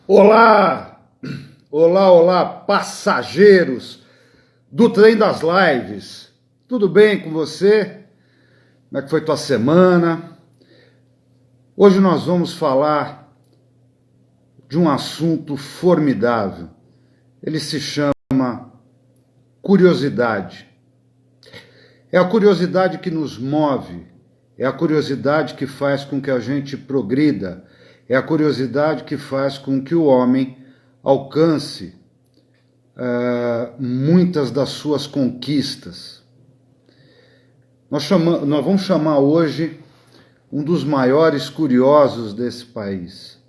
Olá, olá, olá, passageiros do trem das lives. Tudo bem com você? Como é que foi tua semana? Hoje nós vamos falar de um assunto formidável. Ele se chama curiosidade. É a curiosidade que nos move, é a curiosidade que faz com que a gente progrida, é a curiosidade que faz com que o homem alcance muitas das suas conquistas. Nós vamos chamar hoje um dos maiores curiosos desse país,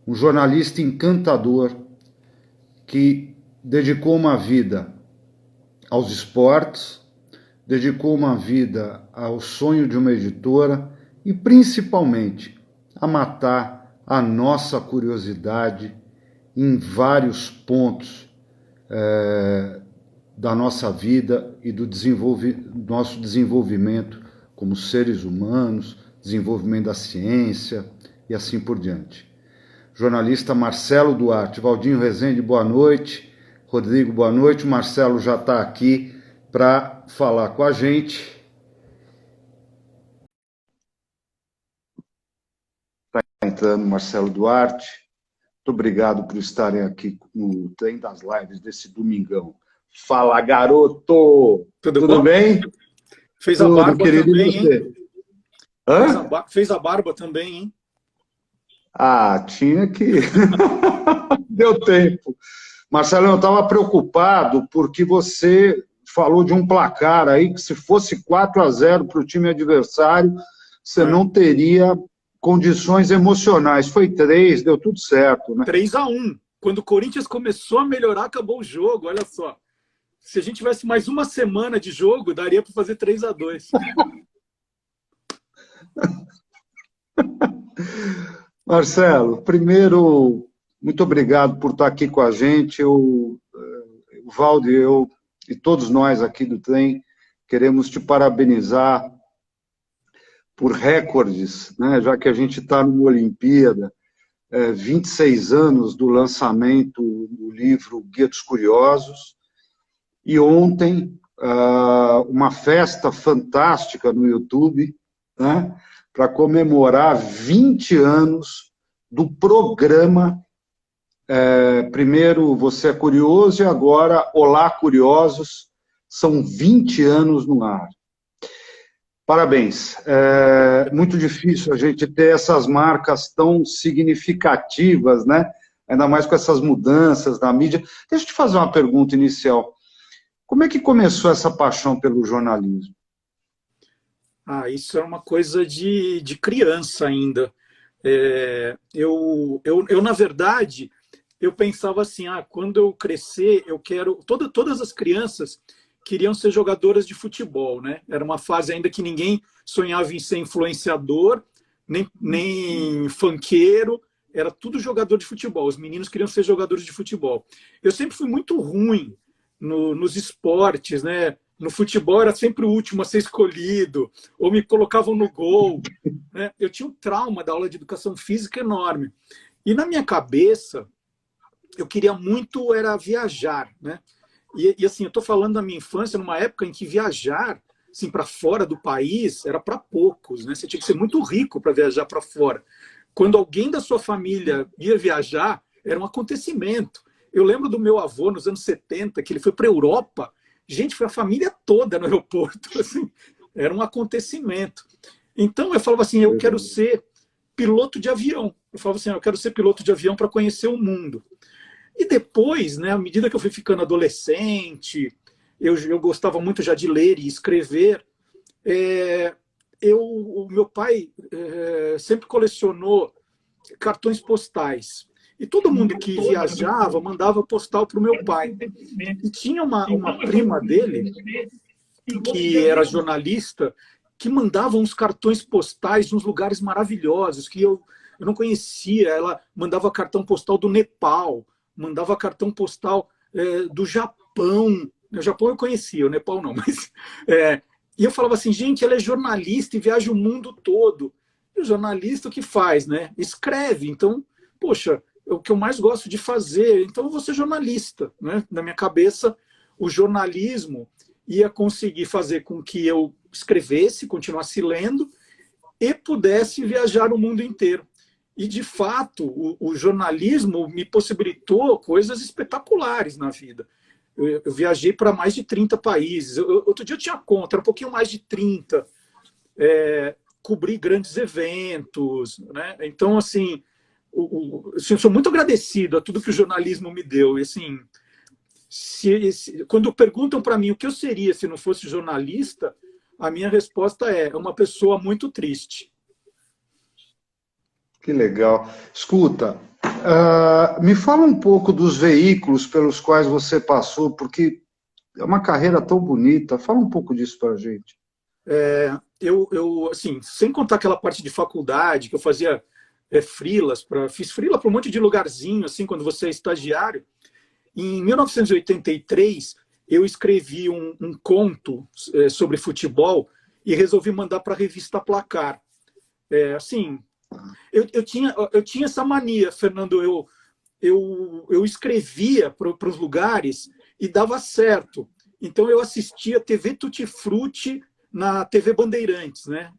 um jornalista encantador que dedicou uma vida aos esportes, dedicou uma vida ao sonho de uma editora e, principalmente, a matar a nossa curiosidade em vários pontos da nossa vida e do nosso desenvolvimento como seres humanos, desenvolvimento da ciência e assim por diante. Jornalista Marcelo Duarte. Valdinho Rezende, boa noite. Rodrigo, boa noite. O Marcelo já está aqui para falar com a gente. Está entrando Marcelo Duarte. Muito obrigado por estarem aqui no Trem das Lives desse domingão. Fala, garoto! Tudo bem? Fez a barba querido, também, e você? hein? Fez a barba também, hein? Ah, tinha que... Deu tempo. Marcelo, eu estava preocupado porque você falou de um placar aí que se fosse 4-0 para o time adversário, você não teria condições emocionais. Foi 3, deu tudo certo, né? 3-1. Quando o Corinthians começou a melhorar, acabou o jogo, olha só. Se a gente tivesse mais uma semana de jogo, daria para fazer 3-2. Marcelo, primeiro, muito obrigado por estar aqui com a gente. O Valdo e eu, e todos nós aqui do Trem, queremos te parabenizar por recordes, né? Já que a gente está numa Olimpíada, 26 anos do lançamento do livro Guia dos Curiosos, e ontem uma festa fantástica no YouTube, né? Para comemorar 20 anos do programa. Primeiro Você é Curioso e agora Olá Curiosos. São 20 anos no ar. Parabéns. É muito difícil a gente ter essas marcas tão significativas, né? Ainda mais com essas mudanças na mídia. Deixa eu te fazer uma pergunta inicial. Como é que começou essa paixão pelo jornalismo? Isso é uma coisa de criança ainda. Na verdade, eu pensava assim, quando eu crescer, eu quero... Todas as crianças queriam ser jogadoras de futebol, né? Era uma fase ainda que ninguém sonhava em ser influenciador, nem funkeiro, era tudo jogador de futebol. Os meninos queriam ser jogadores de futebol. Eu sempre fui muito ruim nos esportes, né? No futebol era sempre o último a ser escolhido, ou me colocavam no gol, né? Eu tinha um trauma da aula de educação física enorme. E na minha cabeça, eu queria muito era viajar, né? E assim, eu estou falando da minha infância numa época em que viajar assim, para fora do país era para poucos, né? Você tinha que ser muito rico para viajar para fora. Quando alguém da sua família ia viajar, era um acontecimento. Eu lembro do meu avô nos anos 70, que ele foi para a Europa. Gente, foi a família toda no aeroporto. Assim, era um acontecimento. Então, eu falava assim, eu quero ser piloto de avião. Eu falava assim, eu quero ser piloto de avião para conhecer o mundo. E depois, né, à medida que eu fui ficando adolescente, eu gostava muito já de ler e escrever, o meu pai sempre colecionou cartões postais. E todo mundo que viajava mandava postal para o meu pai. E tinha uma prima dele, que era jornalista, que mandava uns cartões postais nos lugares maravilhosos, que eu não conhecia. Ela mandava cartão postal do Nepal, mandava cartão postal do Japão. O Japão eu conhecia, o Nepal não. Mas, e eu falava assim, gente, ela é jornalista e viaja o mundo todo. E o jornalista o que faz, né? Escreve. Então, poxa, o que eu mais gosto de fazer, então eu vou ser jornalista, né? Na minha cabeça, o jornalismo ia conseguir fazer com que eu escrevesse, continuasse lendo e pudesse viajar o mundo inteiro. E, de fato, o jornalismo me possibilitou coisas espetaculares na vida. Eu viajei para mais de 30 países. Outro dia eu tinha conta, era um pouquinho mais de 30. Cobri grandes eventos, né? Então, assim, eu sou muito agradecido a tudo que o jornalismo me deu. E, assim, quando perguntam para mim o que eu seria se não fosse jornalista, a minha resposta é uma pessoa muito triste. Que legal. Escuta, me fala um pouco dos veículos pelos quais você passou, porque é uma carreira tão bonita. Fala um pouco disso para a gente. Assim, sem contar aquela parte de faculdade, que eu fazia fiz freela para um monte de lugarzinho, assim, quando você é estagiário. Em 1983, eu escrevi um conto sobre futebol e resolvi mandar para a revista Placar. Assim, eu tinha essa mania, Fernando, eu escrevia para os lugares e dava certo. Então, eu assistia TV Tutti Frutti na TV Bandeirantes, né?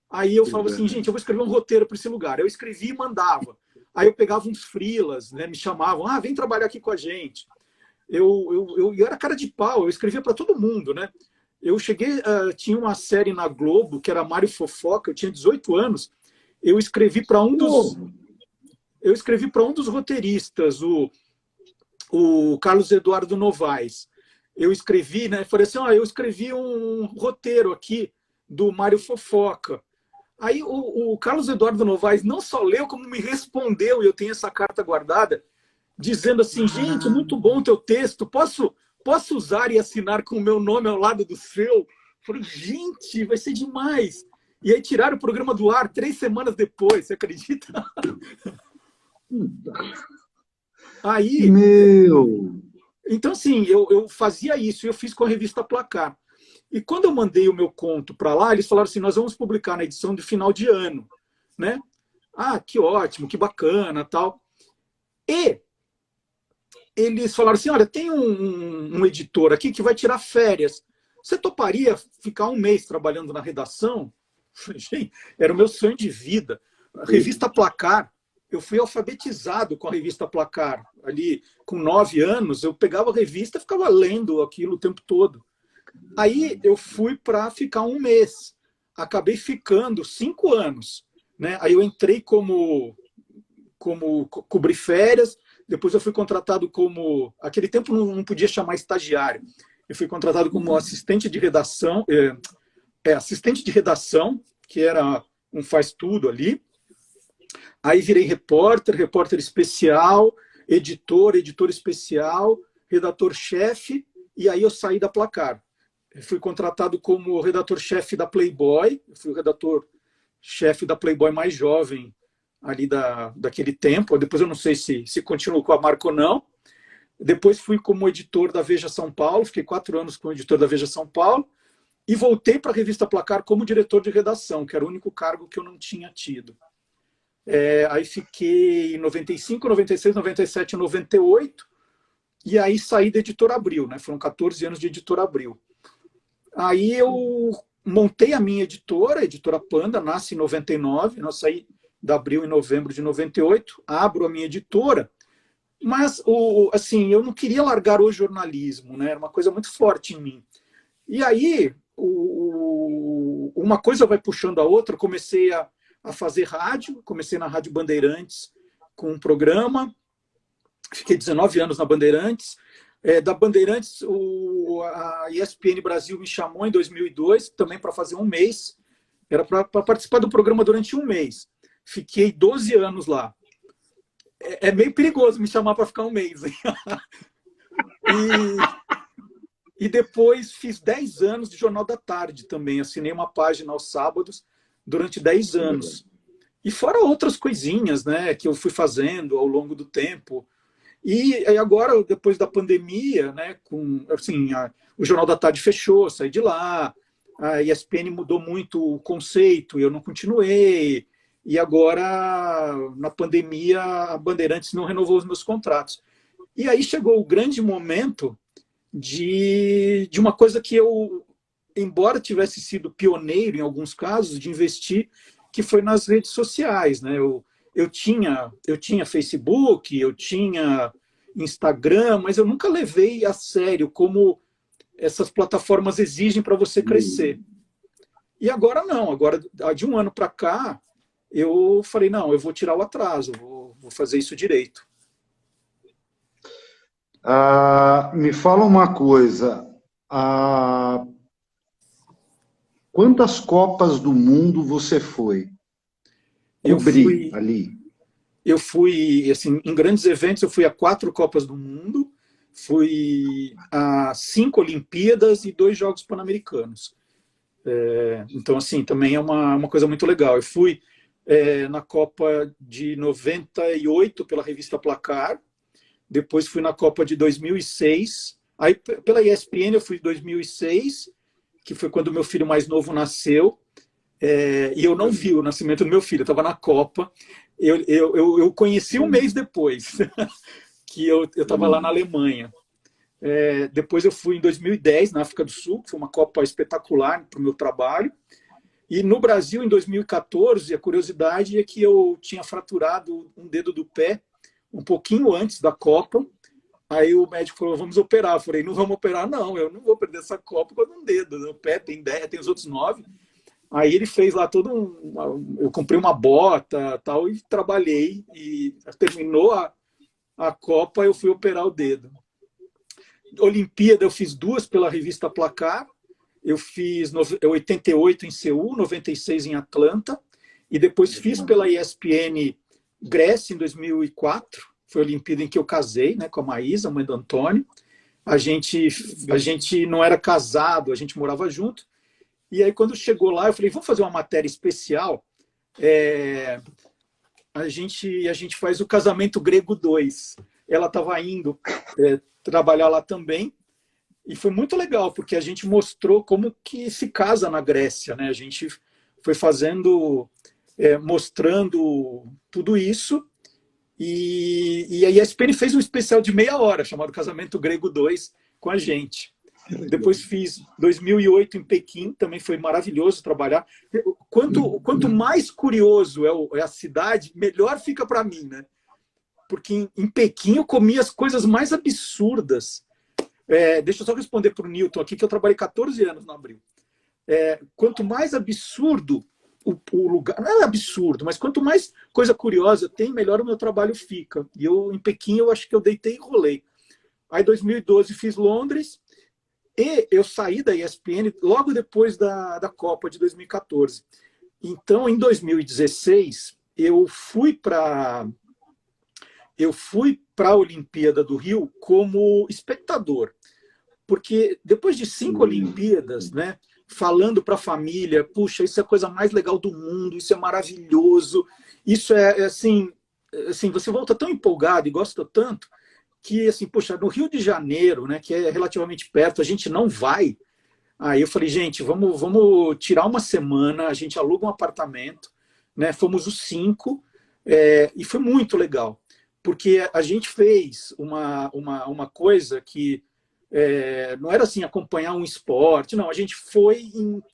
Aí eu falava assim, gente, eu vou escrever um roteiro para esse lugar. Eu escrevia e mandava. Aí eu pegava uns freelas, né? Me chamavam, vem trabalhar aqui com a gente. Eu era cara de pau, eu escrevia para todo mundo, né? Eu cheguei, tinha uma série na Globo, que era Mário Fofoca, eu tinha 18 anos, eu escrevi para um dos roteiristas, o Carlos Eduardo Novaes. Eu escrevi, né? Falei assim, eu escrevi um roteiro aqui do Mário Fofoca. Aí o Carlos Eduardo Novaes não só leu, como me respondeu, e eu tenho essa carta guardada, dizendo assim, gente, muito bom o teu texto, posso usar e assinar com o meu nome ao lado do seu? Eu falei, gente, vai ser demais. E aí tiraram o programa do ar 3 semanas depois, você acredita? Aí, então, assim, eu fazia isso, eu fiz com a revista Placar. E quando eu mandei o meu conto para lá, eles falaram assim, nós vamos publicar na edição de final de ano, né? Que ótimo, que bacana, tal. E eles falaram assim, olha, tem um editor aqui que vai tirar férias. Você toparia ficar 1 mês trabalhando na redação? Gente, era o meu sonho de vida. A revista Placar, eu fui alfabetizado com a revista Placar. Ali, com 9 anos, eu pegava a revista e ficava lendo aquilo o tempo todo. Aí eu fui para ficar 1 mês. Acabei ficando 5 anos. Né? Aí eu entrei como cobrir férias, depois eu fui contratado como... Aquele tempo não podia chamar estagiário. Eu fui contratado como assistente de redação, assistente de redação, que era um faz-tudo ali. Aí virei repórter especial, editor especial, redator-chefe, e aí eu saí da Placar. Eu fui contratado como redator-chefe da Playboy, eu fui o redator-chefe da Playboy mais jovem ali daquele tempo. Depois eu não sei se continuo com a marca ou não. Depois fui como editor da Veja São Paulo, fiquei 4 anos como editor da Veja São Paulo, e voltei para a revista Placar como diretor de redação, que era o único cargo que eu não tinha tido. Aí fiquei em 95, 96, 97, 98, e aí saí da Editora Abril, né? Foram 14 anos de Editora Abril. Aí eu montei a minha editora, a Editora Panda, nasce em 99, eu saí da Abril em novembro de 98, abro a minha editora, mas assim, eu não queria largar o jornalismo, né? Era uma coisa muito forte em mim. E aí, uma coisa vai puxando a outra, comecei a fazer rádio, comecei na Rádio Bandeirantes com um programa, fiquei 19 anos na Bandeirantes. Da Bandeirantes, a ESPN Brasil me chamou em 2002, também para fazer 1 mês, era para participar do programa durante 1 mês. Fiquei 12 anos lá. É meio perigoso me chamar para ficar 1 mês. E depois fiz 10 anos de Jornal da Tarde também, assinei uma página aos sábados durante 10 anos. E fora outras coisinhas, né, que eu fui fazendo ao longo do tempo. E agora, depois da pandemia, né, o Jornal da Tarde fechou, saí de lá, a ESPN mudou muito o conceito, e eu não continuei. e agora, na pandemia, a Bandeirantes não renovou os meus contratos. E aí chegou o grande momento de uma coisa que eu, embora tivesse sido pioneiro em alguns casos, de investir, que foi nas redes sociais, né? Eu tinha Facebook, eu tinha Instagram, mas eu nunca levei a sério como essas plataformas exigem para você crescer. E agora não, agora de um ano para cá, eu falei, não, eu vou tirar o atraso, vou fazer isso direito. Me fala uma coisa, quantas Copas do Mundo você foi cobrir ali? Eu fui, assim, em grandes eventos, eu fui a 4 Copas do Mundo, fui a 5 Olimpíadas e 2 Jogos Pan-Americanos. Então, assim, também é uma coisa muito legal. Eu fui na Copa de 98 pela revista Placar, depois fui na Copa de 2006, aí pela ESPN eu fui em 2006, que foi quando meu filho mais novo nasceu, e eu não vi o nascimento do meu filho, eu estava na Copa, eu conheci um mês depois, que eu estava lá na Alemanha. Depois eu fui em 2010, na África do Sul, que foi uma Copa espetacular para o meu trabalho. E no Brasil, em 2014, a curiosidade é que eu tinha fraturado um dedo do pé um pouquinho antes da Copa. Aí o médico falou, vamos operar. Eu falei, não vamos operar, não. Eu não vou perder essa Copa com um dedo. No pé tem 10, tem os outros 9. Aí ele fez lá eu comprei uma bota tal, e trabalhei. E terminou a Copa, eu fui operar o dedo. Olimpíada eu fiz 2 pela revista Placar, eu fiz 88 em Seul, 96 em Atlanta, e depois fiz pela ESPN Grécia em 2004, foi a Olimpíada em que eu casei, né, com a Maísa, mãe do Antônio. A gente não era casado, a gente morava junto, e aí quando chegou lá eu falei, vamos fazer uma matéria especial, a gente faz o Casamento Grego 2. Ela estava indo trabalhar lá também, e foi muito legal, porque a gente mostrou como que se casa na Grécia, né? A gente foi fazendo, mostrando tudo isso, e a ESPN fez um especial de meia hora, chamado Casamento Grego 2, com a gente. Depois fiz 2008 em Pequim, também foi maravilhoso trabalhar. Quanto mais curioso é a cidade, melhor fica para mim, né? Porque em Pequim eu comi as coisas mais absurdas. Deixa eu só responder para o Newton aqui, que eu trabalhei 14 anos no Abril. Quanto mais absurdo o lugar, não é absurdo, mas quanto mais coisa curiosa tem, melhor o meu trabalho fica. E em Pequim eu acho que eu deitei e rolei. Aí em 2012 fiz Londres, e eu saí da ESPN logo depois da Copa de 2014. Então, em 2016, eu fui para a Olimpíada do Rio como espectador, porque depois de 5 Olimpíadas, né, falando para a família, puxa, isso é a coisa mais legal do mundo, isso é maravilhoso, isso assim, você volta tão empolgado e gosta tanto, que assim, poxa, no Rio de Janeiro, né, que é relativamente perto, a gente não vai. Aí eu falei, gente, vamos tirar uma semana, a gente aluga um apartamento, né, fomos os 5, e foi muito legal. Porque a gente fez uma coisa que não era assim acompanhar um esporte, não, a gente foi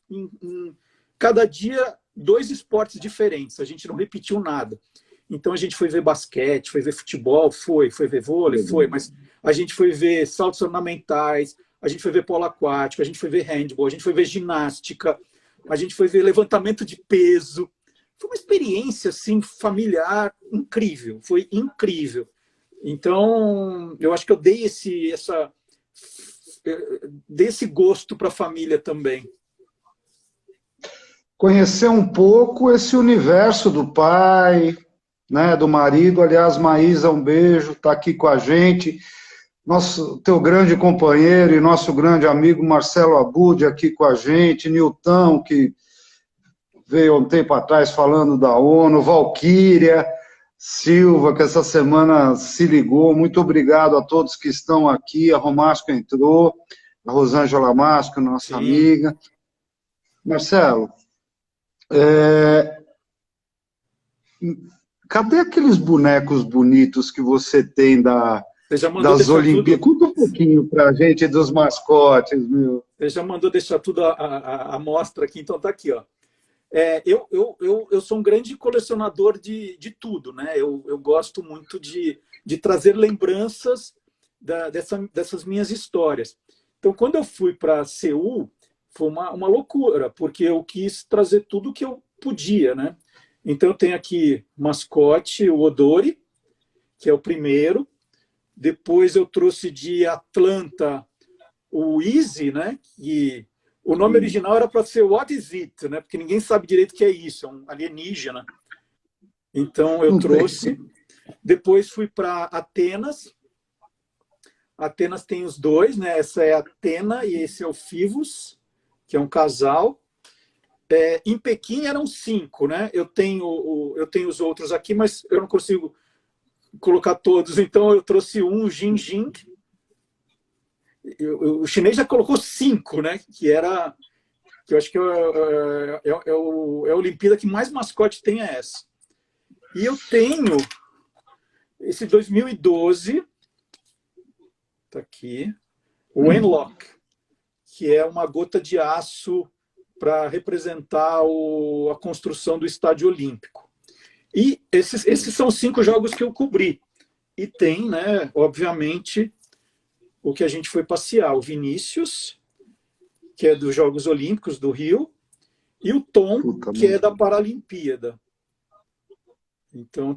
em cada dia 2 esportes diferentes, a gente não repetiu nada. Então a gente foi ver basquete, foi ver futebol, foi ver vôlei, foi, mas a gente foi ver saltos ornamentais, a gente foi ver polo aquático, a gente foi ver handball, a gente foi ver ginástica, a gente foi ver levantamento de peso. Foi uma experiência assim, familiar incrível, foi incrível. Então, eu acho que eu dei esse gosto para a família também. Conhecer um pouco esse universo do pai, né, do marido. Aliás, Maísa, um beijo, está aqui com a gente. Teu grande companheiro e nosso grande amigo Marcelo Abud aqui com a gente, Nilton, que veio um tempo atrás falando da ONU, Valquíria Silva, que essa semana se ligou. Muito obrigado a todos que estão aqui. A Romasco entrou, a Rosângela Masco, nossa Sim. amiga. Marcelo, Cadê aqueles bonecos bonitos que você tem Você já mandou das deixar Olimpíadas? tudo. Conta um pouquinho para a gente dos mascotes, meu. Você já mandou deixar tudo a mostra aqui, então tá aqui, ó. Eu sou um grande colecionador de tudo, né? Eu gosto muito de trazer lembranças dessas minhas histórias. Então, quando eu fui para Seul, foi uma loucura, porque eu quis trazer tudo que eu podia, né? Então, eu tenho aqui mascote, o Odori, que é o primeiro. Depois eu trouxe de Atlanta o Easy, né? E o nome original era para ser What is It, né? Porque ninguém sabe direito o que é isso, é um alienígena. Então eu trouxe. Depois fui para Atenas. Atenas tem os dois, né? Essa é a Atena e esse é o Fivus, que é um casal. Em Pequim eram 5, né? Eu tenho os outros aqui, mas eu não consigo colocar todos. Então eu trouxe um, o Jinjing. O chinês já colocou 5, né? Que eu acho que é a Olimpíada que mais mascote tem é essa. E eu tenho esse 2012, tá aqui, o Wenlock, que é uma gota de aço para representar a construção do Estádio Olímpico. E esses são 5 jogos que eu cobri. E tem, né, obviamente, o que a gente foi passear, o Vinícius, que é dos Jogos Olímpicos do Rio, e o Tom, que é da Paralimpíada. Então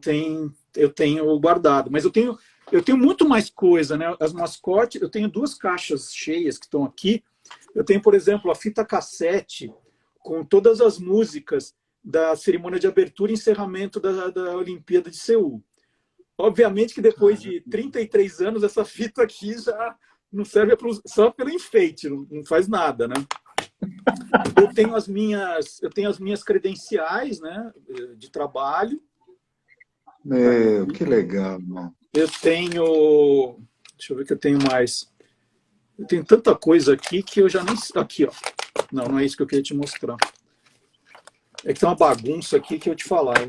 eu tenho guardado. Mas eu tenho muito mais coisa, né? As mascotes, eu tenho 2 caixas cheias que estão aqui. Eu tenho, por exemplo, a fita cassete com todas as músicas da cerimônia de abertura e encerramento da Olimpíada de Seul. Obviamente que depois de 33 anos, essa fita aqui já não serve só pelo enfeite, não faz nada, né? Eu tenho as minhas credenciais, né, de trabalho. Que legal, mano. Eu tenho... Deixa eu ver o que eu tenho mais. Eu tenho tanta coisa aqui que eu já nem... Aqui, ó. Não é isso que eu queria te mostrar. É que tem uma bagunça aqui que eu te falar.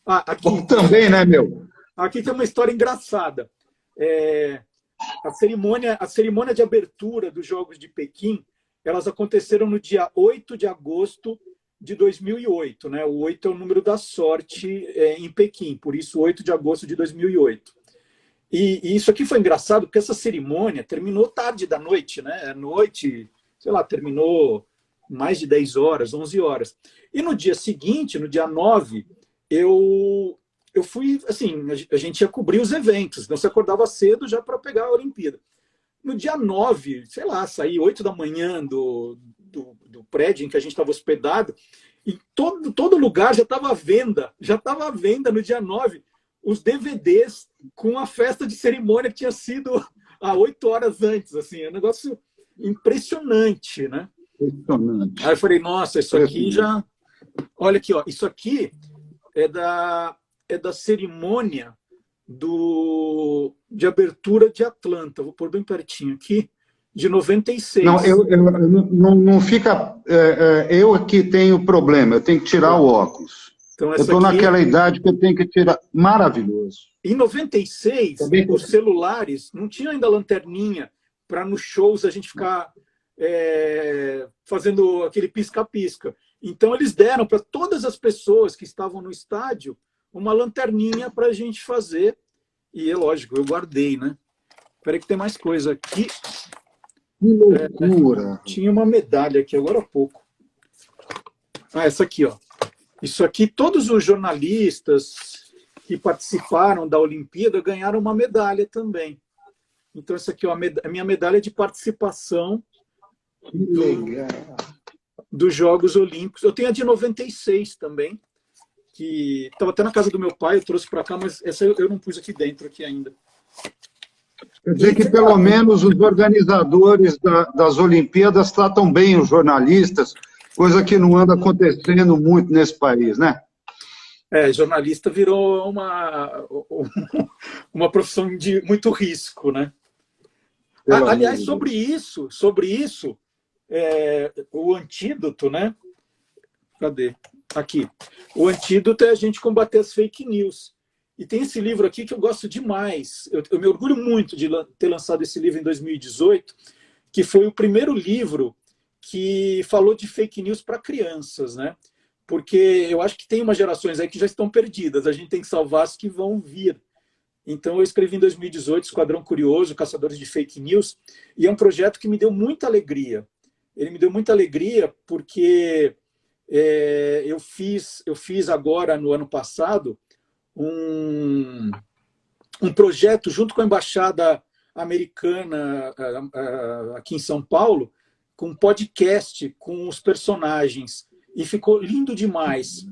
Aqui... Bom, também, né, meu? Aqui tem uma história engraçada. A cerimônia de abertura dos Jogos de Pequim, elas aconteceram no dia 8 de agosto de 2008. Né? O 8 é o número da sorte em Pequim, por isso 8 de agosto de 2008. E isso aqui foi engraçado, porque essa cerimônia terminou tarde da noite, né? Noite, sei lá, terminou mais de 10 horas, 11 horas. E no dia seguinte, no dia 9, eu fui, assim, a gente ia cobrir os eventos, então você acordava cedo já para pegar a Olimpíada. No dia 9, sei lá, saí 8 da manhã do prédio em que a gente estava hospedado, e todo lugar já estava à venda no dia 9, os DVDs com a festa de cerimônia que tinha sido há 8 horas antes, assim, é um negócio impressionante, né? Impressionante. Aí eu falei, nossa, isso aqui já... Olha aqui, ó, isso aqui é da cerimônia de abertura de Atlanta. Vou pôr bem pertinho aqui, de 96. Não fica... eu aqui tenho problema, eu tenho que tirar o óculos. Então, eu estou naquela idade que eu tenho que tirar... Maravilhoso. Em 96, os celulares não tinham ainda lanterninha para nos shows a gente ficar fazendo aquele pisca-pisca. Então, eles deram para todas as pessoas que estavam no estádio uma lanterninha para a gente fazer. E é lógico, eu guardei, né? Espera aí que tem mais coisa aqui. Que loucura! Tinha uma medalha aqui agora há pouco. Essa aqui, ó. Isso aqui, todos os jornalistas que participaram da Olimpíada ganharam uma medalha também. Então, essa aqui é a minha medalha de participação dos Jogos Olímpicos. Eu tenho a de 96 também, que estava até na casa do meu pai, eu trouxe para cá, mas essa eu não pus aqui dentro aqui ainda. Quer dizer que, pelo menos, os organizadores das Olimpíadas tratam bem os jornalistas, coisa que não anda acontecendo muito nesse país, né? Jornalista virou uma profissão de muito risco, né? Aliás, sobre isso, o antídoto, né? Cadê? Aqui. O antídoto é a gente combater as fake news. E tem esse livro aqui que eu gosto demais. Eu me orgulho muito de ter lançado esse livro em 2018, que foi o primeiro livro que falou de fake news para crianças, né? Porque eu acho que tem umas gerações aí que já estão perdidas. A gente tem que salvar as que vão vir. Então, eu escrevi em 2018 Esquadrão Curioso, Caçadores de Fake News, e é um projeto que me deu muita alegria. Ele me deu muita alegria porque eu fiz agora, no ano passado, um projeto junto com a Embaixada Americana aqui em São Paulo, com um podcast com os personagens. E ficou lindo demais.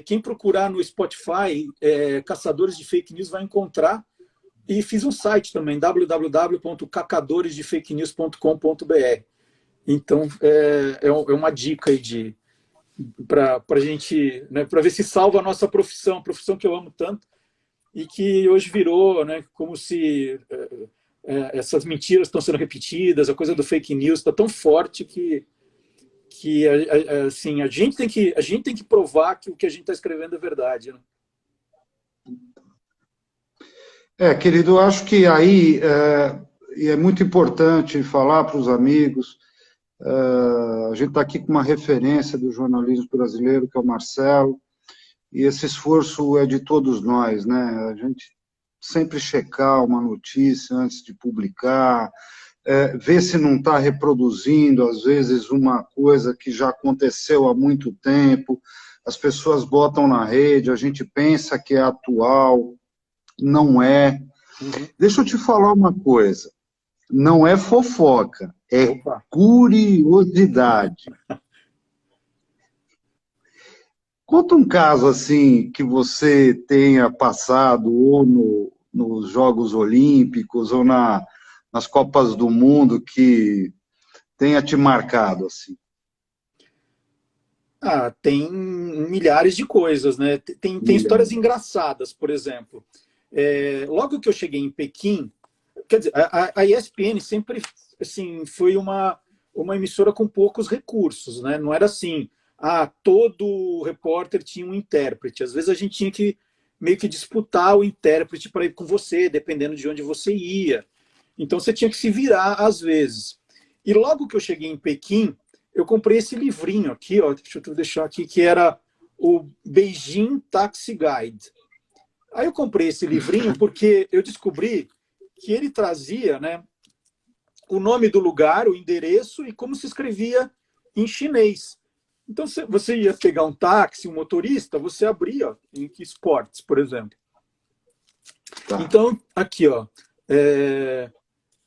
Quem procurar no Spotify, Caçadores de Fake News, vai encontrar. E fiz um site também, www.cacadoresdefakenews.com.br. Então, é uma dica aí para a gente, né, para ver se salva a nossa profissão, a profissão que eu amo tanto, e que hoje virou, né, como se essas mentiras estão sendo repetidas, a coisa do fake news está tão forte que assim, a gente tem que provar que o que a gente está escrevendo é verdade, né? Querido, eu acho que aí é muito importante falar para os amigos. A gente está aqui com uma referência do jornalismo brasileiro, que é o Marcelo, e esse esforço é de todos nós, né? A gente sempre checar uma notícia antes de publicar, ver se não está reproduzindo, às vezes, uma coisa que já aconteceu há muito tempo, as pessoas botam na rede, a gente pensa que é atual, não é. Uhum. Deixa eu te falar uma coisa, não é fofoca, é Opa. Curiosidade. Conta um caso assim que você tenha passado ou nos Jogos Olímpicos ou nas Copas do Mundo que tenha te marcado assim. Tem milhares de coisas, né? Tem histórias engraçadas, por exemplo. Logo que eu cheguei em Pequim, quer dizer, a ESPN sempre assim, foi uma emissora com poucos recursos, né? Não era assim, todo repórter tinha um intérprete. Às vezes a gente tinha que meio que disputar o intérprete para ir com você, dependendo de onde você ia. Então você tinha que se virar às vezes. E logo que eu cheguei em Pequim, eu comprei esse livrinho aqui, ó, deixa eu deixar aqui, que era o Beijing Taxi Guide. Aí eu comprei esse livrinho porque eu descobri que ele trazia, né, o nome do lugar, o endereço e como se escrevia em chinês. Então, você ia pegar um táxi, um motorista, você abria, ó, em Esportes, por exemplo. Tá. Então, aqui, ó,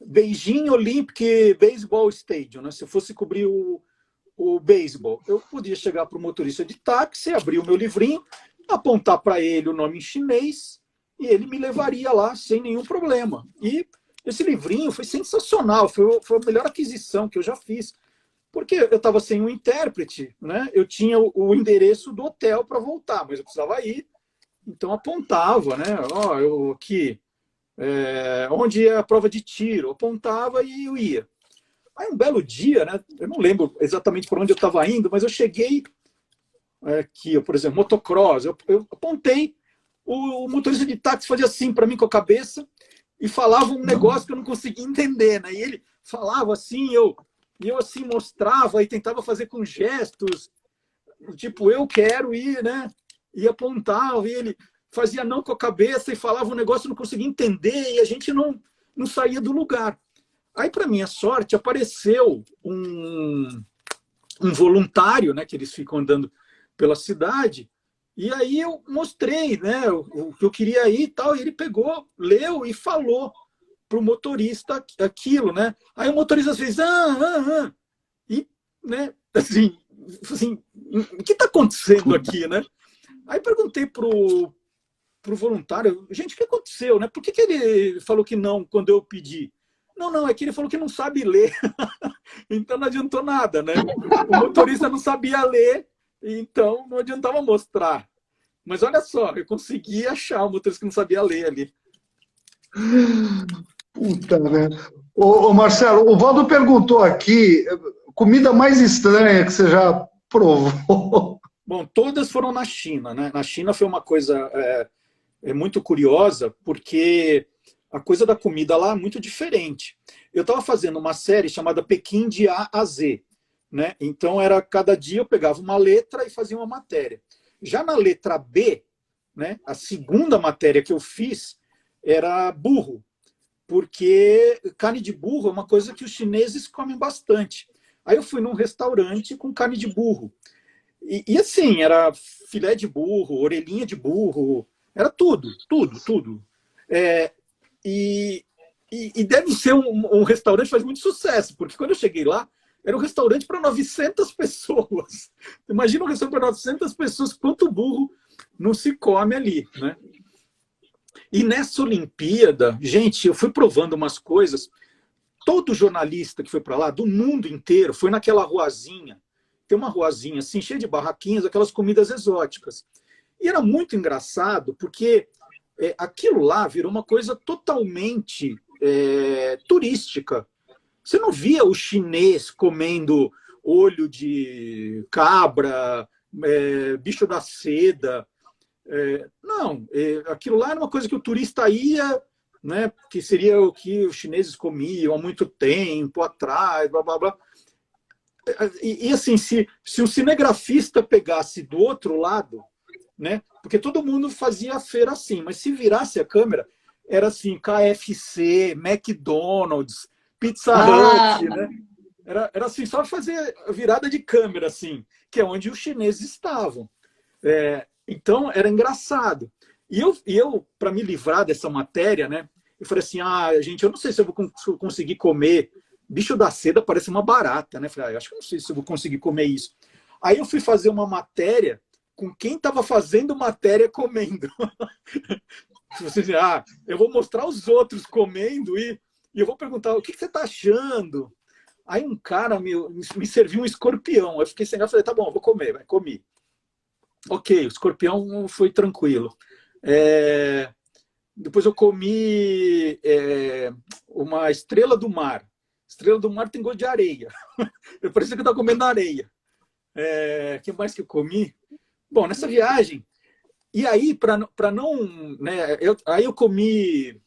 Beijing Olympic Baseball Stadium, né? Se eu fosse cobrir o beisebol, eu podia chegar para o motorista de táxi, abrir o meu livrinho, apontar para ele o nome em chinês e ele me levaria lá sem nenhum problema. E esse livrinho foi sensacional, foi a melhor aquisição que eu já fiz, porque eu estava sem um intérprete, né? Eu tinha o endereço do hotel para voltar, mas eu precisava ir, então apontava, né? Eu aqui, onde é a prova de tiro, apontava e eu ia. Aí um belo dia, né? Eu não lembro exatamente por onde eu estava indo, mas eu cheguei aqui, por exemplo, motocross, eu apontei, o motorista de táxi fazia assim para mim com a cabeça e falava um negócio que eu não conseguia entender, né? E ele falava assim, eu assim mostrava e tentava fazer com gestos, tipo, eu quero ir, né? E apontava, e ele fazia não com a cabeça e falava um negócio que eu não conseguia entender e a gente não saía do lugar. Aí, para minha sorte, apareceu um voluntário, né, que eles ficam andando pela cidade, e aí eu mostrei, né, o que eu queria ir e tal, e ele pegou, leu e falou para o motorista aquilo, né? Aí o motorista fez, e, né, assim, o que está acontecendo aqui, né? Aí perguntei pro voluntário, gente, o que aconteceu, né? Por que ele falou que não quando eu pedi? Não, é que ele falou que não sabe ler. Então não adiantou nada, né? O motorista não sabia ler, então não adiantava mostrar. Mas olha só, eu consegui achar o motorista que não sabia ler ali. Puta, né? Ô, Marcelo, o Valdo perguntou aqui, comida mais estranha que você já provou? Bom, todas foram na China, né? Na China foi uma coisa muito curiosa, porque a coisa da comida lá é muito diferente. Eu estava fazendo uma série chamada Pequim de A a Z, né? Então, era cada dia eu pegava uma letra e fazia uma matéria. Já na letra B, né, a segunda matéria que eu fiz era burro, porque carne de burro é uma coisa que os chineses comem bastante. Aí eu fui num restaurante com carne de burro. E assim, era filé de burro, orelhinha de burro, era tudo, tudo, tudo. É, e deve ser um restaurante que faz muito sucesso, porque quando eu cheguei lá, era um restaurante para 900 pessoas. Imagina um restaurante para 900 pessoas, quanto burro não se come ali, né? E nessa Olimpíada, gente, eu fui provando umas coisas. Todo jornalista que foi para lá, do mundo inteiro, foi naquela ruazinha. Tem uma ruazinha assim, cheia de barraquinhas, aquelas comidas exóticas. E era muito engraçado, porque aquilo lá virou uma coisa totalmente turística. Você não via o chinês comendo olho de cabra, bicho da seda. Não, aquilo lá era uma coisa que o turista ia, né, que seria o que os chineses comiam há muito tempo atrás, blá, blá, blá. E assim, se o cinegrafista pegasse do outro lado, né, porque todo mundo fazia a feira assim, mas se virasse a câmera, era assim, KFC, McDonald's, Pizza Hut, né? Era assim, só fazer virada de câmera, assim, que é onde os chineses estavam. Então, era engraçado. E eu para me livrar dessa matéria, né, eu falei assim, gente, eu não sei se eu vou conseguir comer. Bicho da seda parece uma barata, né? Falei, acho que eu não sei se eu vou conseguir comer isso. Aí eu fui fazer uma matéria com quem estava fazendo matéria comendo. Você diz, eu vou mostrar os outros comendo e eu vou perguntar, o que você está achando? Aí um cara me serviu um escorpião. Eu fiquei sem graça, falei, tá bom, eu vou comer, vai, comi. Ok, o escorpião foi tranquilo. Depois eu comi uma estrela do mar. Estrela do mar tem gosto de areia. Eu parecia que eu estava comendo areia. O que mais que eu comi? Bom, nessa viagem. E aí, para não. Né, aí eu comi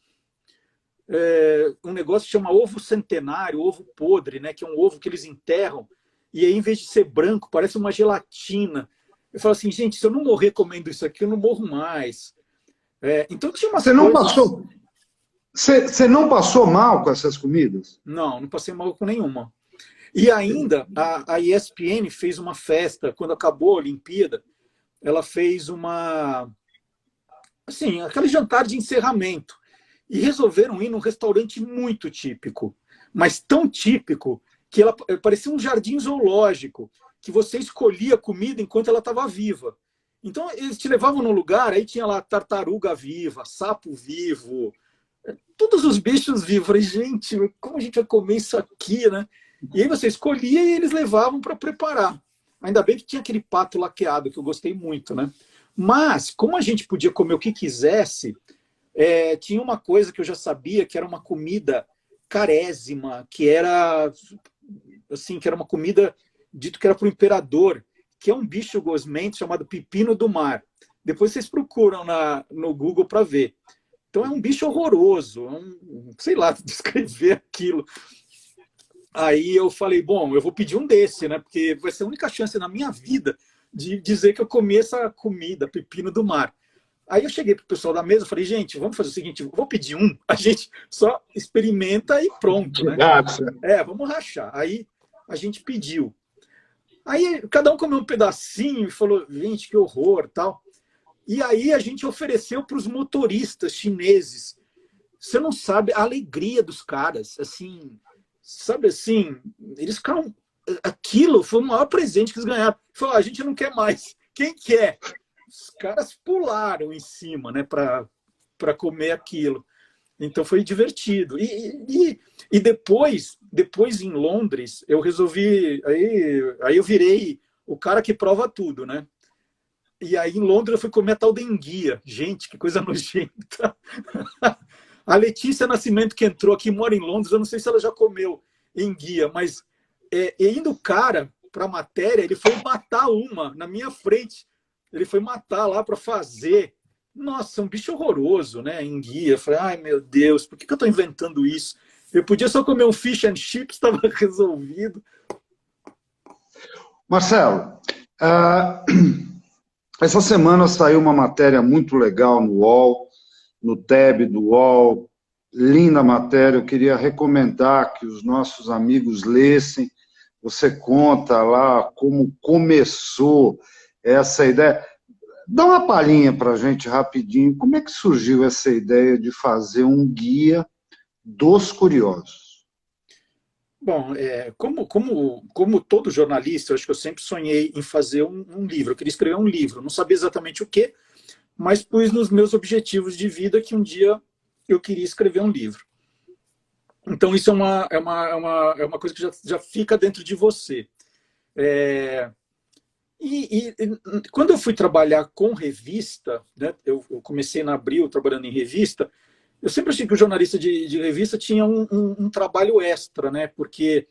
um negócio que chama ovo centenário, ovo podre, né, que é um ovo que eles enterram. E aí, em vez de ser branco, parece uma gelatina. Eu falo assim, gente, se eu não morrer comendo isso aqui, eu não morro mais. Então tinha umas coisas... Você não passou mal com essas comidas? Não passei mal com nenhuma. E ainda, a ESPN fez uma festa, quando acabou a Olimpíada, ela fez assim, aquele jantar de encerramento. E resolveram ir num restaurante muito típico, mas tão típico que ela parecia um jardim zoológico, que você escolhia a comida enquanto ela estava viva. Então, eles te levavam num lugar, aí tinha lá tartaruga viva, sapo vivo, todos os bichos vivos. Eu falei, gente, como a gente vai comer isso aqui, né? E aí você escolhia e eles levavam para preparar. Ainda bem que tinha aquele pato laqueado, que eu gostei muito, né? Mas, como a gente podia comer o que quisesse, tinha uma coisa que eu já sabia, que era uma comida carésima, que era assim, que era uma comida dito que era para o imperador, que é um bicho gosmento chamado pepino do mar. Depois vocês procuram no Google para ver. Então é um bicho horroroso, sei lá descrever aquilo. Aí eu falei, bom, eu vou pedir um desse, né? Porque vai ser a única chance na minha vida de dizer que eu comi essa comida, pepino do mar. Aí eu cheguei pro pessoal da mesa e falei, gente, vamos fazer o seguinte, eu vou pedir um, a gente só experimenta e pronto, né? Vamos rachar. Aí a gente pediu. Aí cada um comeu um pedacinho e falou, gente, que horror, tal. E aí a gente ofereceu para os motoristas chineses. Você não sabe a alegria dos caras, assim, sabe assim, eles ficaram... Aquilo foi o maior presente que eles ganharam. Falaram, a gente não quer mais. Quem quer? Os caras pularam em cima, né, para comer aquilo. Então foi divertido. E depois em Londres, eu resolvi... Aí eu virei o cara que prova tudo, né? E aí em Londres eu fui comer a tal da enguia. Gente, que coisa nojenta. A Letícia Nascimento, que entrou aqui, mora em Londres, eu não sei se ela já comeu enguia, mas ainda o cara para a matéria, ele foi matar uma na minha frente. Ele foi matar lá para fazer. Nossa, um bicho horroroso, né? Enguia. Eu falei, ai meu Deus, por que eu estou inventando isso? Eu podia só comer um fish and chips, estava resolvido. Marcelo, essa semana saiu uma matéria muito legal no UOL, no Tab do UOL, linda matéria, eu queria recomendar que os nossos amigos lessem. Você conta lá como começou essa ideia. Dá uma palhinha para a gente rapidinho, como é que surgiu essa ideia de fazer um guia dos curiosos? Bom, como todo jornalista, eu acho que eu sempre sonhei em fazer um livro. Eu queria escrever um livro, não sabia exatamente o quê, mas pus nos meus objetivos de vida que um dia eu queria escrever um livro. Então, isso é uma coisa que já fica dentro de você. E quando eu fui trabalhar com revista, né, eu comecei na Abril trabalhando em revista, eu sempre achei que o jornalista de revista tinha um trabalho extra, né? Porque,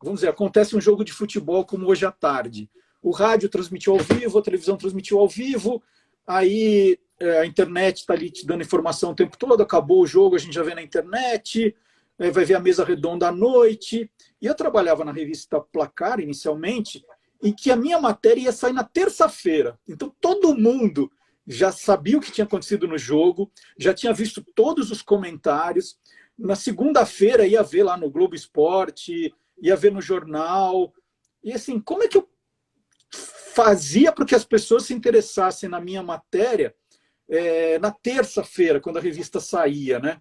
vamos dizer, acontece um jogo de futebol como hoje à tarde. O rádio transmitiu ao vivo, a televisão transmitiu ao vivo, aí a internet está ali te dando informação o tempo todo, acabou o jogo, a gente já vê na internet, vai ver a mesa redonda à noite. E eu trabalhava na revista Placar, inicialmente, em que a minha matéria ia sair na terça-feira. Então, todo mundo já sabia o que tinha acontecido no jogo, já tinha visto todos os comentários. Na segunda-feira ia ver lá no Globo Esporte, ia ver no jornal. E assim, como é que eu fazia para que as pessoas se interessassem na minha matéria na terça-feira, quando a revista saía, né?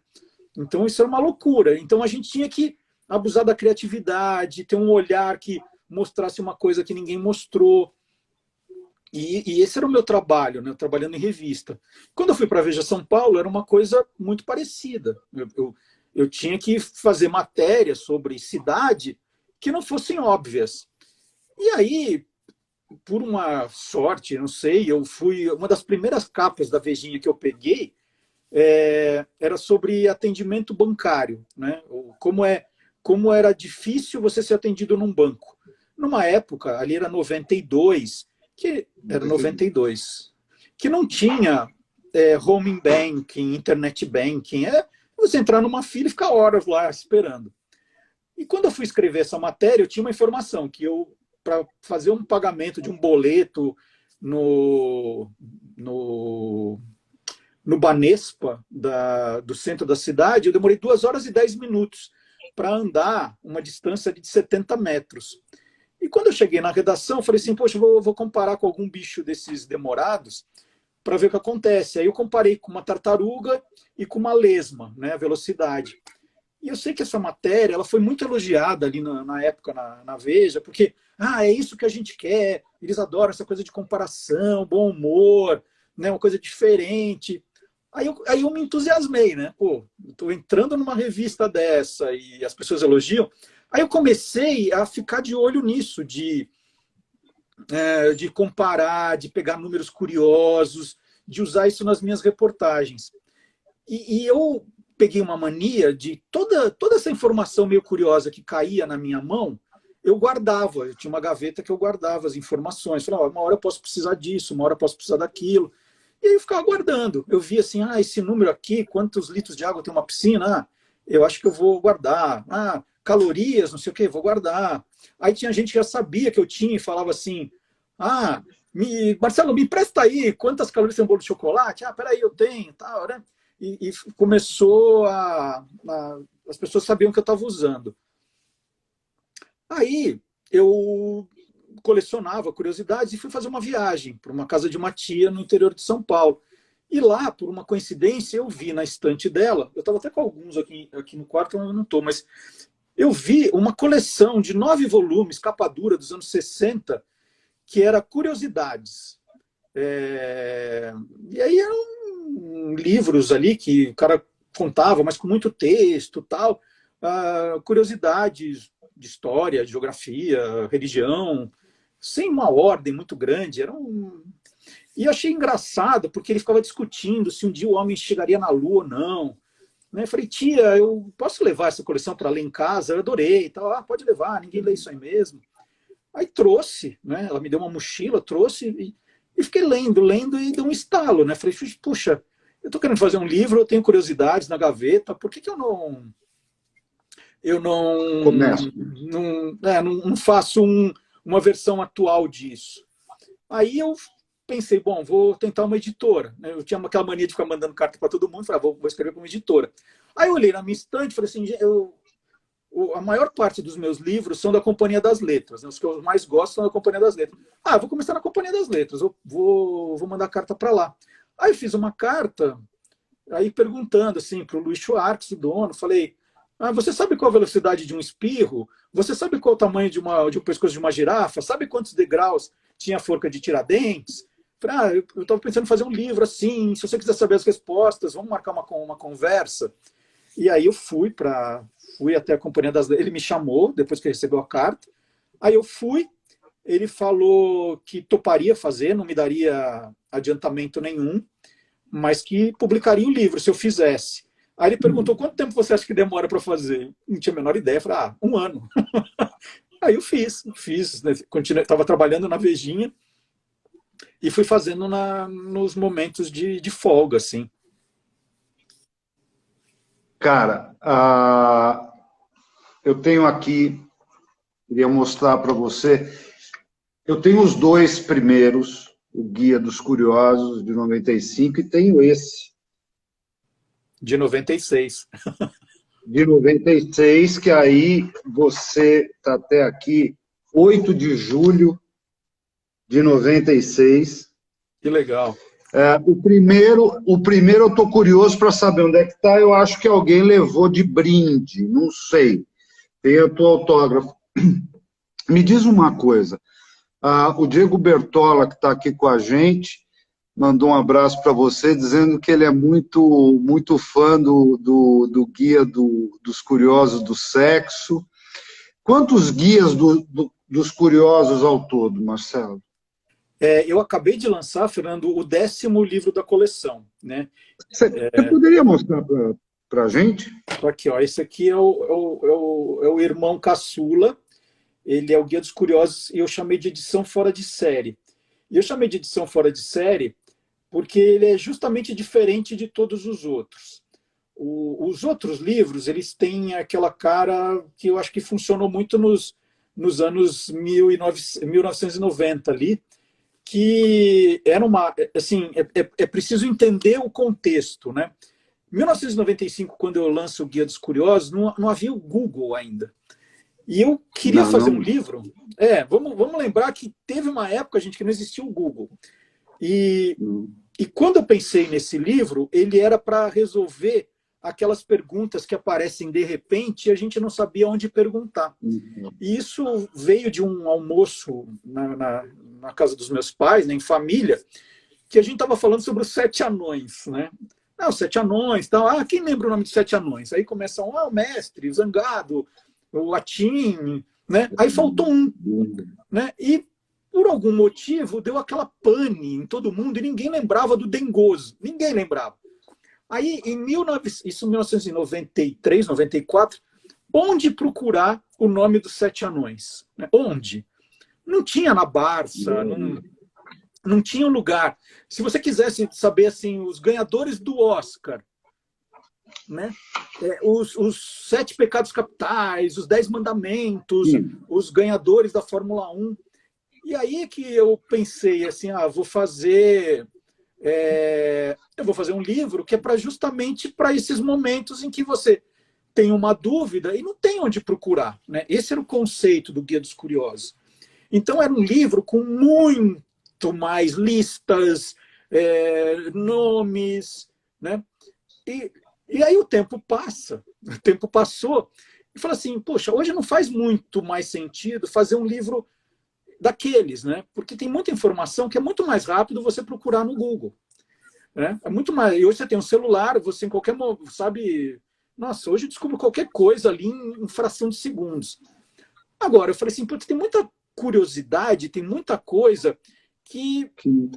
Então isso era uma loucura. Então a gente tinha que abusar da criatividade, ter um olhar que mostrasse uma coisa que ninguém mostrou. E esse era o meu trabalho, né? Trabalhando em revista. Quando eu fui para a Veja São Paulo, era uma coisa muito parecida. Eu tinha que fazer matérias sobre cidade que não fossem óbvias. E aí, por uma sorte, não sei, eu fui... Uma das primeiras capas da Vejinha que eu peguei era sobre atendimento bancário, né? Como era difícil você ser atendido num banco. Numa época, ali era 92, que não tinha home banking, internet banking. Você entrar numa fila e ficar horas lá esperando. E quando eu fui escrever essa matéria, eu tinha uma informação que para fazer um pagamento de um boleto no Banespa, do centro da cidade, eu demorei 2 horas e 10 minutos para andar uma distância de 70 metros. E quando eu cheguei na redação, eu falei assim, poxa, eu vou comparar com algum bicho desses demorados para ver o que acontece. Aí eu comparei com uma tartaruga e com uma lesma, né, a velocidade. E eu sei que essa matéria ela foi muito elogiada ali na época na Veja, porque é isso que a gente quer, eles adoram essa coisa de comparação, bom humor, né, uma coisa diferente. Aí eu me entusiasmei, né? Pô, estou entrando numa revista dessa e as pessoas elogiam. Aí eu comecei a ficar de olho nisso, de comparar, de pegar números curiosos, de usar isso nas minhas reportagens. E eu peguei uma mania de toda essa informação meio curiosa que caía na minha mão, eu guardava. Eu tinha uma gaveta que eu guardava as informações. Falava, uma hora eu posso precisar disso, uma hora eu posso precisar daquilo. E aí eu ficava guardando. Eu via assim, esse número aqui, quantos litros de água tem uma piscina? Eu acho que eu vou guardar. Calorias, não sei o que, vou guardar. Aí tinha gente que já sabia que eu tinha e falava assim, Marcelo, me empresta aí, quantas calorias tem um bolo de chocolate? Peraí, eu tenho, tal, né? E começou as pessoas sabiam que eu estava usando. Aí eu colecionava curiosidades e fui fazer uma viagem para uma casa de uma tia no interior de São Paulo. E lá, por uma coincidência, eu vi na estante dela, eu estava até com alguns aqui no quarto, eu não estou, mas eu vi uma coleção de 9 volumes, capa dura, dos anos 60, que era Curiosidades. E aí eram livros ali que o cara contava, mas com muito texto, tal, curiosidades de história, de geografia, religião, sem uma ordem muito grande. E eu achei engraçado, porque ele ficava discutindo se um dia o homem chegaria na Lua ou não. Eu falei, tia, eu posso levar essa coleção para ler em casa? Eu adorei. Tal. Pode levar, ninguém lê isso aí mesmo. Aí trouxe, né? Ela me deu uma mochila, trouxe e fiquei lendo e deu um estalo, né? Falei, puxa, eu estou querendo fazer um livro, eu tenho curiosidades na gaveta, por que eu Começo. não faço uma versão atual disso? Aí eu pensei, bom, vou tentar uma editora, né? Eu tinha aquela mania de ficar mandando carta para todo mundo, falei, vou escrever para uma editora. Aí eu olhei na minha estante e falei assim, a maior parte dos meus livros são da Companhia das Letras, né? Os que eu mais gosto são da Companhia das Letras. Ah, vou começar na Companhia das Letras, eu vou mandar carta para lá. Aí eu fiz uma carta, aí perguntando assim para o Luiz Schwartz, o dono, falei, você sabe qual a velocidade de um espirro? Você sabe qual o tamanho de um pescoço de uma girafa? Sabe quantos degraus tinha a forca de Tiradentes? Falei, eu estava pensando em fazer um livro assim, se você quiser saber as respostas, vamos marcar uma conversa. E aí eu fui até a Companhia das Letras, ele me chamou, depois que recebeu a carta, aí eu fui, ele falou que toparia fazer, não me daria adiantamento nenhum, mas que publicaria o livro se eu fizesse. Aí ele perguntou, quanto tempo você acha que demora para fazer? Não tinha a menor ideia, falei, 1 ano. Aí eu fiz, né? Estava trabalhando na Vejinha e fui fazendo nos momentos de folga, assim. Cara, eu tenho aqui, queria mostrar para você, eu tenho os 2 primeiros, o Guia dos Curiosos, de 95, e tenho esse. De 96. De 96, que aí você está até aqui, 8 de julho de 96. Que legal. O primeiro eu estou curioso para saber onde é que está. Eu acho que alguém levou de brinde, não sei. Tem o teu autógrafo. Me diz uma coisa. O Diego Bertola, que está aqui com a gente, mandou um abraço para você, dizendo que ele é muito, muito fã do Guia dos Curiosos do Sexo. Quantos guias dos curiosos ao todo, Marcelo? Eu acabei de lançar, Fernando, o 10º livro da coleção, né? Você poderia mostrar para a gente? Aqui, ó, esse aqui é o irmão caçula, ele é o Guia dos Curiosos, e eu chamei de edição fora de série. E eu chamei de edição fora de série porque ele é justamente diferente de todos os outros. Os outros livros, eles têm aquela cara que eu acho que funcionou muito nos anos 1990 ali, que era assim, é preciso entender o contexto, né? Em 1995, quando eu lanço o Guia dos Curiosos, não havia o Google ainda. E eu queria fazer um livro. Vamos lembrar que teve uma época, gente, que não existia o Google. E quando eu pensei nesse livro, ele era para resolver aquelas perguntas que aparecem de repente e a gente não sabia onde perguntar. E isso veio de um almoço na casa dos meus pais, né, em família, que a gente estava falando sobre os 7 anões, né? Os 7 anões, tal. Quem lembra o nome dos 7 anões? Aí começam, o mestre, o Zangado, o Atim, né? Aí faltou um, né? E por algum motivo deu aquela pane em todo mundo e ninguém lembrava do Dengoso, ninguém lembrava. Aí, em 1993, 94, onde procurar o nome dos 7 anões? Onde? Não tinha na Barça, não tinha um lugar. Se você quisesse saber assim, os ganhadores do Oscar, né? Os 7 pecados capitais, os 10 mandamentos, os ganhadores da Fórmula 1. E aí que eu pensei assim, eu vou fazer um livro que é justamente para esses momentos em que você tem uma dúvida e não tem onde procurar, né? Esse era o conceito do Guia dos Curiosos. Então era um livro com muito mais listas, nomes, né? E aí o tempo passou, e fala assim, poxa, hoje não faz muito mais sentido fazer um livro daqueles, né? Porque tem muita informação que é muito mais rápido você procurar no Google, né? É muito mais. E hoje você tem um celular, você em qualquer momento, sabe? Nossa, hoje eu descubro qualquer coisa ali em fração de segundos. Agora, eu falei assim, tem muita curiosidade, tem muita coisa que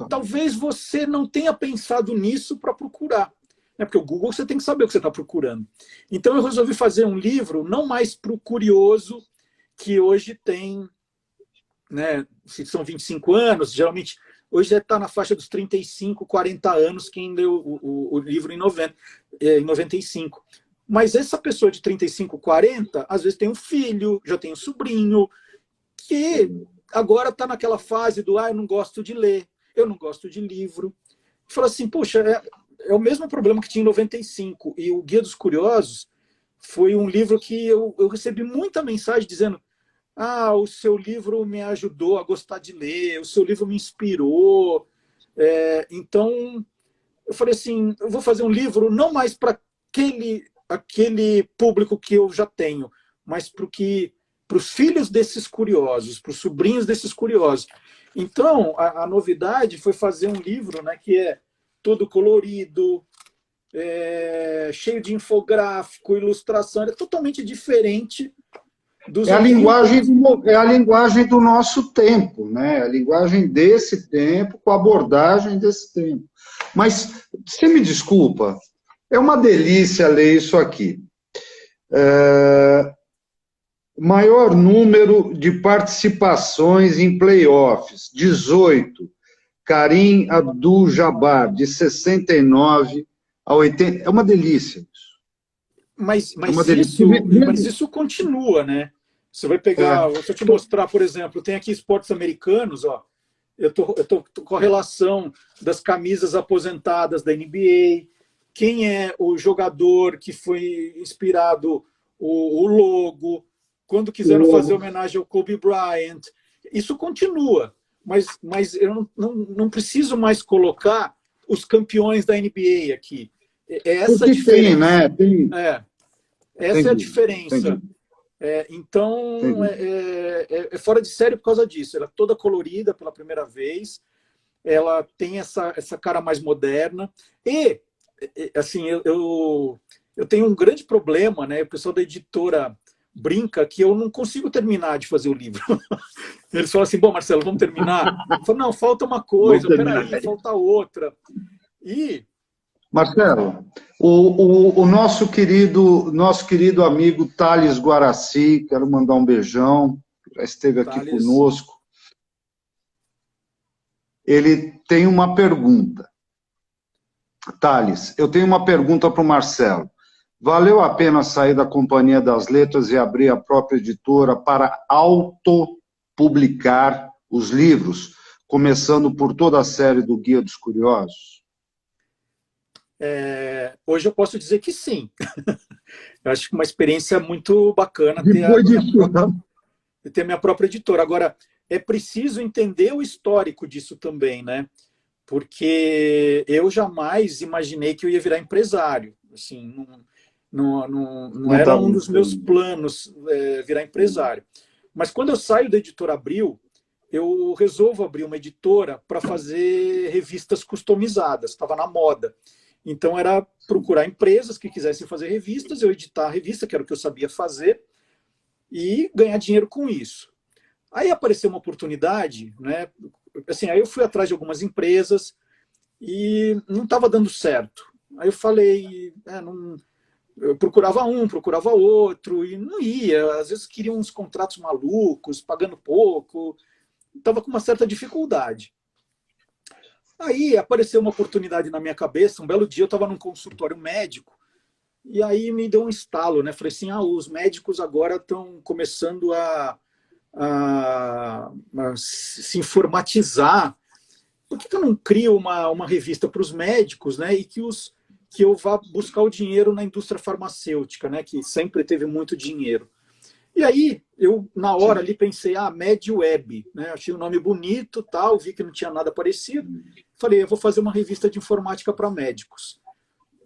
talvez você não tenha pensado nisso para procurar. Porque o Google você tem que saber o que você está procurando. Então eu resolvi fazer um livro não mais para o curioso que hoje tem né, se são 25 anos, geralmente hoje já está na faixa dos 35, 40 anos quem leu o livro em 95. Mas essa pessoa de 35, 40, às vezes tem um filho, já tem um sobrinho, que agora está naquela fase do eu não gosto de ler, eu não gosto de livro. Fala assim, poxa, é o mesmo problema que tinha em 95. E o Guia dos Curiosos foi um livro que eu recebi muita mensagem dizendo: o seu livro me ajudou a gostar de ler, o seu livro me inspirou. Então, eu falei assim, eu vou fazer um livro não mais para aquele público que eu já tenho, mas para os filhos desses curiosos, para os sobrinhos desses curiosos. Então, a novidade foi fazer um livro, né, que é todo colorido, cheio de infográfico, ilustração, é totalmente diferente dos É a linguagem do nosso tempo, né? A linguagem desse tempo, com a abordagem desse tempo. Mas, você me desculpa, é uma delícia ler isso aqui. Maior número de participações em playoffs, 18. Karim Abdul-Jabbar, de 69 a 80. É uma delícia isso. Mas isso continua, né? Você vai pegar, se eu te mostrar, por exemplo, tem aqui esportes americanos, ó. Eu tô com a relação das camisas aposentadas da NBA, quem é o jogador que foi inspirado, o logo, quando quiseram fazer homenagem ao Kobe Bryant. Isso continua, mas eu não preciso mais colocar os campeões da NBA aqui. Essa diferença. Tem, né? Essa é a diferença. Então, é fora de série por causa disso. Ela é toda colorida pela primeira vez, ela tem essa cara mais moderna. E, assim, eu tenho um grande problema, né? O pessoal da editora brinca que eu não consigo terminar de fazer o livro. Eles falam assim, bom, Marcelo, vamos terminar? Eu falo, não, falta uma coisa, peraí, falta outra. E... Marcelo, o nosso querido amigo Thales Guaraci, quero mandar um beijão, já esteve aqui conosco. Ele tem uma pergunta. Thales, eu tenho uma pergunta para o Marcelo. Valeu a pena sair da Companhia das Letras e abrir a própria editora para autopublicar os livros, começando por toda a série do Guia dos Curiosos? Hoje eu posso dizer que sim. Eu acho que uma experiência muito bacana ter a minha própria editora. Agora, é preciso entender o histórico disso também, né? Porque eu jamais imaginei que eu ia virar empresário. Assim, não era um dos meus planos virar empresário. Mas quando eu saio da editora Abril, eu resolvo abrir uma editora para fazer revistas customizadas. Estava na moda. Então, era procurar empresas que quisessem fazer revistas, eu editar a revista, que era o que eu sabia fazer, e ganhar dinheiro com isso. Aí apareceu uma oportunidade, né? Assim, aí eu fui atrás de algumas empresas e não estava dando certo. Aí eu falei, eu procurava um, procurava outro, e não ia. Às vezes queriam uns contratos malucos, pagando pouco. Estava com uma certa dificuldade. Aí apareceu uma oportunidade na minha cabeça. Um belo dia eu estava num consultório médico e aí me deu um estalo, né? Falei assim, os médicos agora estão começando a se informatizar. Por que eu não crio uma revista para os médicos, né? E que eu vá buscar o dinheiro na indústria farmacêutica, né? Que sempre teve muito dinheiro. E aí, eu, na hora ali, pensei, MedWeb, né? Achei o nome bonito, tal, vi que não tinha nada parecido. Falei, eu vou fazer uma revista de informática para médicos.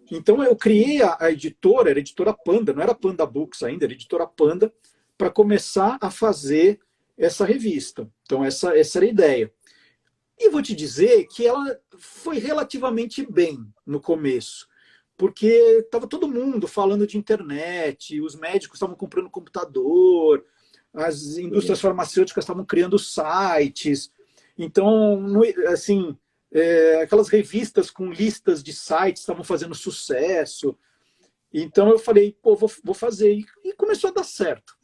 Então, eu criei a editora, era a editora Panda, não era Panda Books ainda, era a editora Panda, para começar a fazer essa revista. Então, essa era a ideia. E vou te dizer que ela foi relativamente bem no começo, porque estava todo mundo falando de internet, os médicos estavam comprando computador, as indústrias farmacêuticas estavam criando sites. Então, assim, aquelas revistas com listas de sites estavam fazendo sucesso. Então, eu falei, vou fazer. E começou a dar certo.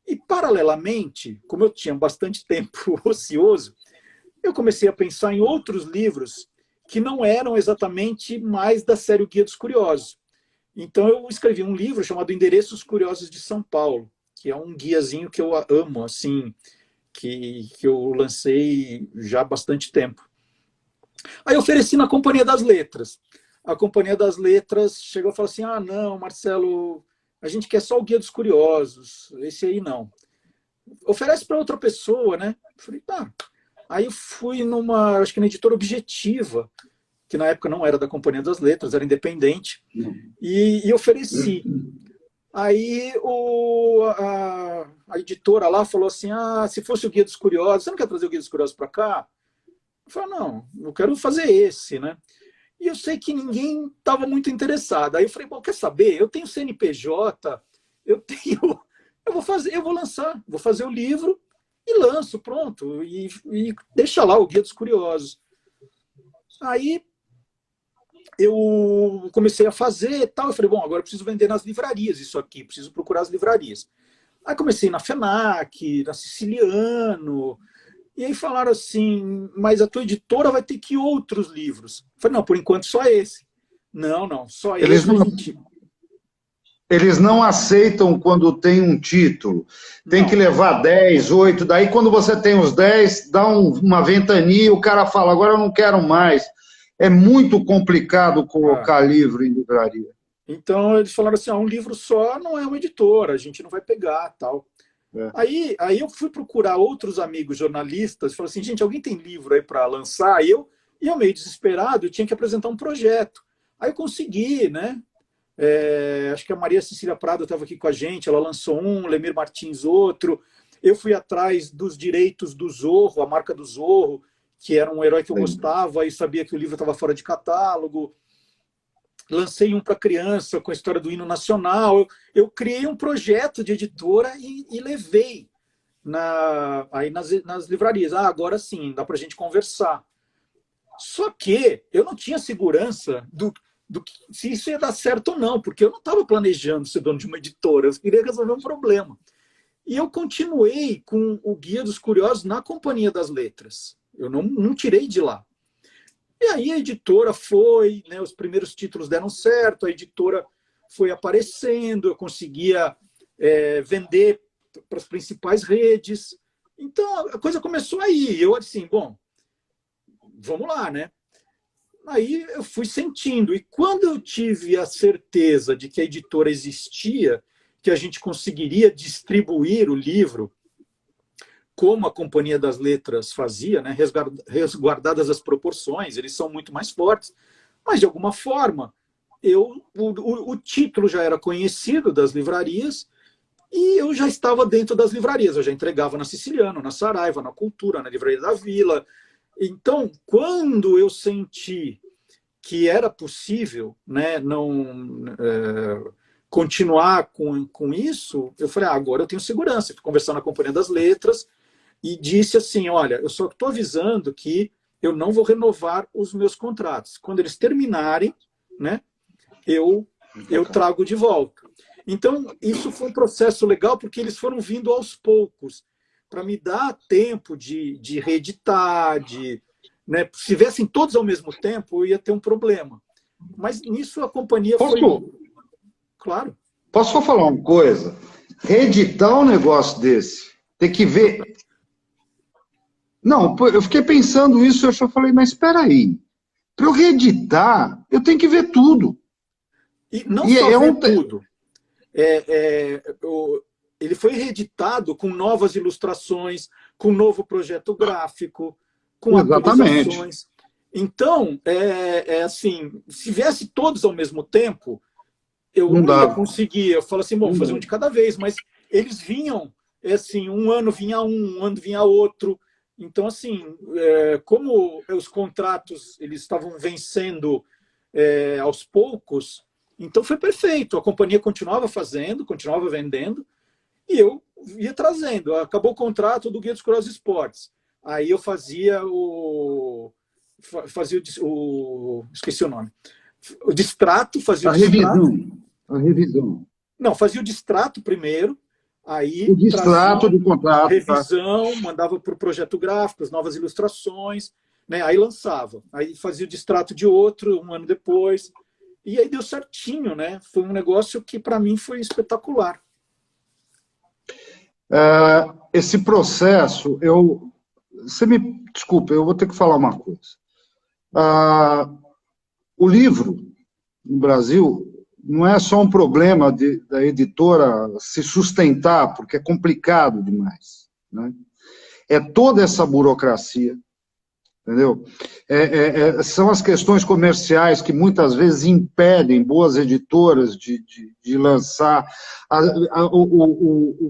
E, paralelamente, como eu tinha bastante tempo ocioso, eu comecei a pensar em outros livros que não eram exatamente mais da série O Guia dos Curiosos. Então, eu escrevi um livro chamado Endereços Curiosos de São Paulo, que é um guiazinho que eu amo, assim, que eu lancei já há bastante tempo. Aí eu ofereci na Companhia das Letras. A Companhia das Letras chegou e falou assim, ah, não, Marcelo, a gente quer só o Guia dos Curiosos, esse aí não. Oferece para outra pessoa, né? Eu falei, tá. Aí eu fui acho que na Editora Objetiva, que na época não era da Companhia das Letras, era independente, e ofereci. Aí a editora lá falou assim, ah, se fosse o Guia dos Curiosos, você não quer trazer o Guia dos Curiosos para cá? Eu falei, não, eu quero fazer esse, né? E eu sei que ninguém estava muito interessado. Aí eu falei, bom, quer saber? Eu tenho CNPJ, eu vou lançar, vou fazer o livro e lanço, pronto. E deixa lá o Guia dos Curiosos. Aí eu comecei a fazer e tal. Eu falei, bom, agora eu preciso vender nas livrarias isso aqui, preciso procurar as livrarias. Aí comecei na FENAC, na Siciliano, e aí falaram assim, mas a tua editora vai ter que ir outros livros. Eu falei, não, por enquanto só esse. Não, só esse a gente... Eles não aceitam quando tem um título. Tem que levar 10, 8, daí quando você tem os 10, dá uma ventania e o cara fala, agora eu não quero mais. É muito complicado colocar livro em livraria. Então eles falaram assim, um livro só não é uma editora, a gente não vai pegar, tal. Aí eu fui procurar outros amigos jornalistas, falei assim, gente, alguém tem livro aí para lançar? E eu meio desesperado, eu tinha que apresentar um projeto. Aí eu consegui, né? Acho que a Maria Cecília Prado estava aqui com a gente, ela lançou um, Lemir Martins outro. Eu fui atrás dos direitos do Zorro, a marca do Zorro, que era um herói que eu gostava e sabia que o livro estava fora de catálogo. Lancei um para criança com a história do hino nacional. Eu criei um projeto de editora e levei aí nas livrarias. Agora sim, dá para a gente conversar. Só que eu não tinha segurança se isso ia dar certo ou não, porque eu não estava planejando ser dono de uma editora, eu queria resolver um problema. E eu continuei com o Guia dos Curiosos na Companhia das Letras. Eu não tirei de lá. E aí a editora foi, né, os primeiros títulos deram certo, a editora foi aparecendo, eu conseguia vender para as principais redes. Então a coisa começou aí. Eu assim, bom, vamos lá, né? Aí eu fui sentindo. E quando eu tive a certeza de que a editora existia, que a gente conseguiria distribuir o livro como a Companhia das Letras fazia, né, resguardadas as proporções, eles são muito mais fortes, mas de alguma forma o título já era conhecido das livrarias e eu já estava dentro das livrarias, eu já entregava na Siciliano, na Saraiva, na Cultura, na Livraria da Vila. Então, quando eu senti que era possível, né, continuar com isso, eu falei, agora eu tenho segurança. Fui conversar na Companhia das Letras e disse assim, olha, eu só estou avisando que eu não vou renovar os meus contratos. Quando eles terminarem, né, eu trago de volta. Então, isso foi um processo legal, porque eles foram vindo aos poucos, para me dar tempo de reeditar, né, se viessem todos ao mesmo tempo, eu ia ter um problema. Mas nisso a companhia foi... Claro. Posso só falar uma coisa? Reeditar um negócio desse, tem que ver... Não, eu fiquei pensando isso, eu só falei, mas espera aí. Para eu reeditar, eu tenho que ver tudo. E não só ver tudo. Ele foi reeditado com novas ilustrações, com novo projeto gráfico, com atualizações. Então, assim, se viesse todos ao mesmo tempo, eu não ia conseguir. Eu falo assim, bom, fazer um de cada vez, mas eles vinham, assim, um ano vinha um ano vinha outro. Então, assim, como os contratos eles estavam vencendo aos poucos, então foi perfeito. A companhia continuava fazendo, continuava vendendo, e eu ia trazendo. Acabou o contrato do Guia dos Curiosos Esportes. Aí eu fazia esqueci o nome. O distrato, fazia a revisão. Não, fazia o distrato primeiro, Aí O distrato trazia do contrato, tá? revisão, mandava para o projeto gráfico, as novas ilustrações, né? Aí lançava. Aí fazia o distrato de outro, um ano depois. E aí deu certinho, né? Foi um negócio que para mim foi espetacular. Esse processo, você me desculpa, eu vou ter que falar uma coisa. O livro, no Brasil, não é só um problema da editora se sustentar, porque é complicado demais, né? É toda essa burocracia, entendeu? São as questões comerciais que muitas vezes impedem boas editoras de lançar.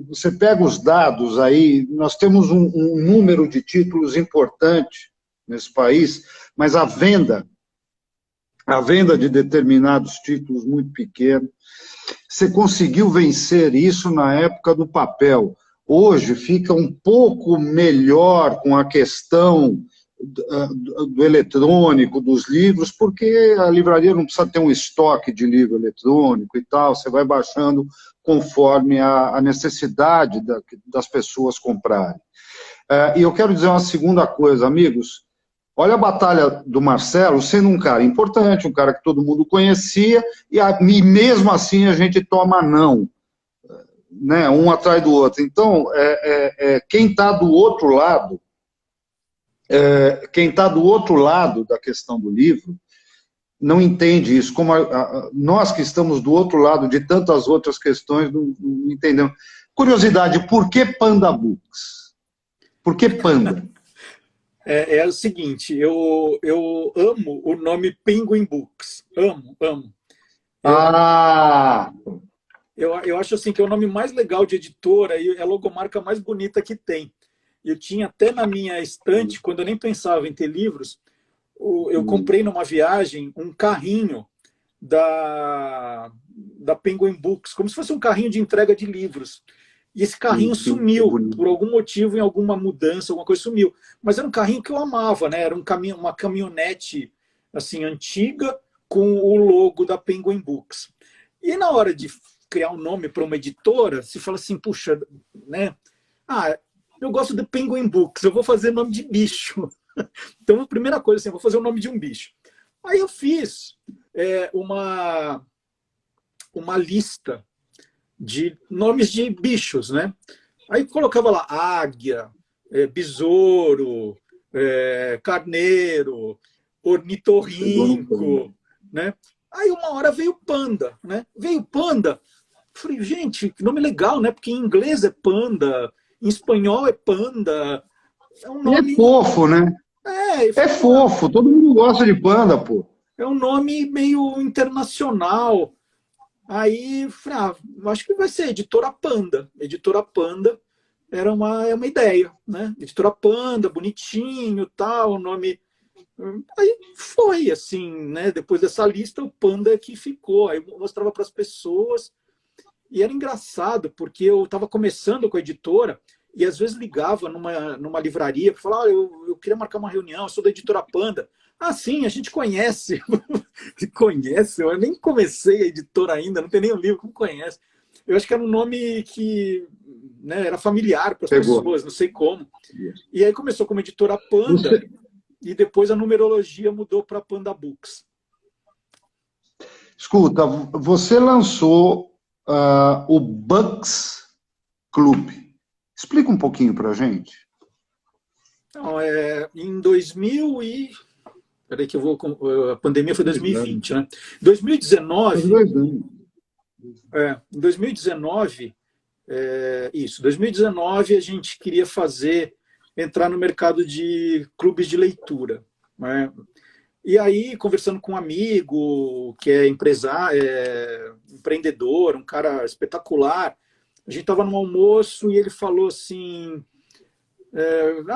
Você pega os dados aí, nós temos um número de títulos importante nesse país, mas a venda de determinados títulos muito pequena. Você conseguiu vencer isso na época do papel. Hoje fica um pouco melhor com a questão do eletrônico, dos livros, porque a livraria não precisa ter um estoque de livro eletrônico e tal, você vai baixando conforme a necessidade das pessoas comprarem. E eu quero dizer uma segunda coisa, amigos. Olha a batalha do Marcelo sendo um cara importante, um cara que todo mundo conhecia, e mesmo assim a gente toma não, né, um atrás do outro. Então, quem está do outro lado, da questão do livro, não entende isso, como nós que estamos do outro lado de tantas outras questões, não entendemos. Curiosidade, por que Panda Books? Por que Panda? É o seguinte, eu amo o nome Penguin Books. Amo, amo. Eu acho assim que é o nome mais legal de editora e é a logomarca mais bonita que tem. Eu tinha até na minha estante, quando eu nem pensava em ter livros, eu comprei numa viagem um carrinho da Penguin Books, como se fosse um carrinho de entrega de livros. E esse carrinho sumiu, por algum motivo, em alguma mudança, alguma coisa sumiu. Mas era um carrinho que eu amava, né? Era uma caminhonete assim, antiga, com o logo da Penguin Books. E na hora de criar um nome para uma editora, se fala assim, puxa, né? Eu gosto de Penguin Books, eu vou fazer nome de bicho. Então, a primeira coisa, assim, eu vou fazer o nome de um bicho. Aí eu fiz uma lista de nomes de bichos, né? Aí colocava lá águia, besouro, carneiro, ornitorrinco, né? Aí uma hora veio panda, né? Veio panda. Falei, gente, que nome legal, né? Porque em inglês é panda, em espanhol é panda. É um nome... É fofo, né? É fofo, todo mundo gosta de panda, pô. É um nome meio internacional. Aí, falei, acho que vai ser Editora Panda. Editora Panda é uma ideia, né? Editora Panda, bonitinho, tal, o nome... Aí foi, assim, né? Depois dessa lista, o Panda que ficou. Aí eu mostrava para as pessoas. E era engraçado, porque eu estava começando com a editora e às vezes ligava numa livraria para falar, eu queria marcar uma reunião, eu sou da Editora Panda. Ah, sim, a gente conhece. Conhece? Eu nem comecei a editora ainda, não tem nem um livro, como conhece? Eu acho que era um nome que, né, era familiar para as pessoas, não sei como. E aí começou como Editora Panda e depois a numerologia mudou para Panda Books. Escuta, você lançou o Books Club. Explica um pouquinho para a gente. Então, em 2000 e... Peraí que a pandemia foi 2020, né? 2019... em 2019, isso, 2019 a gente queria entrar no mercado de clubes de leitura, né? E aí, conversando com um amigo que é empreendedor, um cara espetacular, a gente estava num almoço e ele falou assim,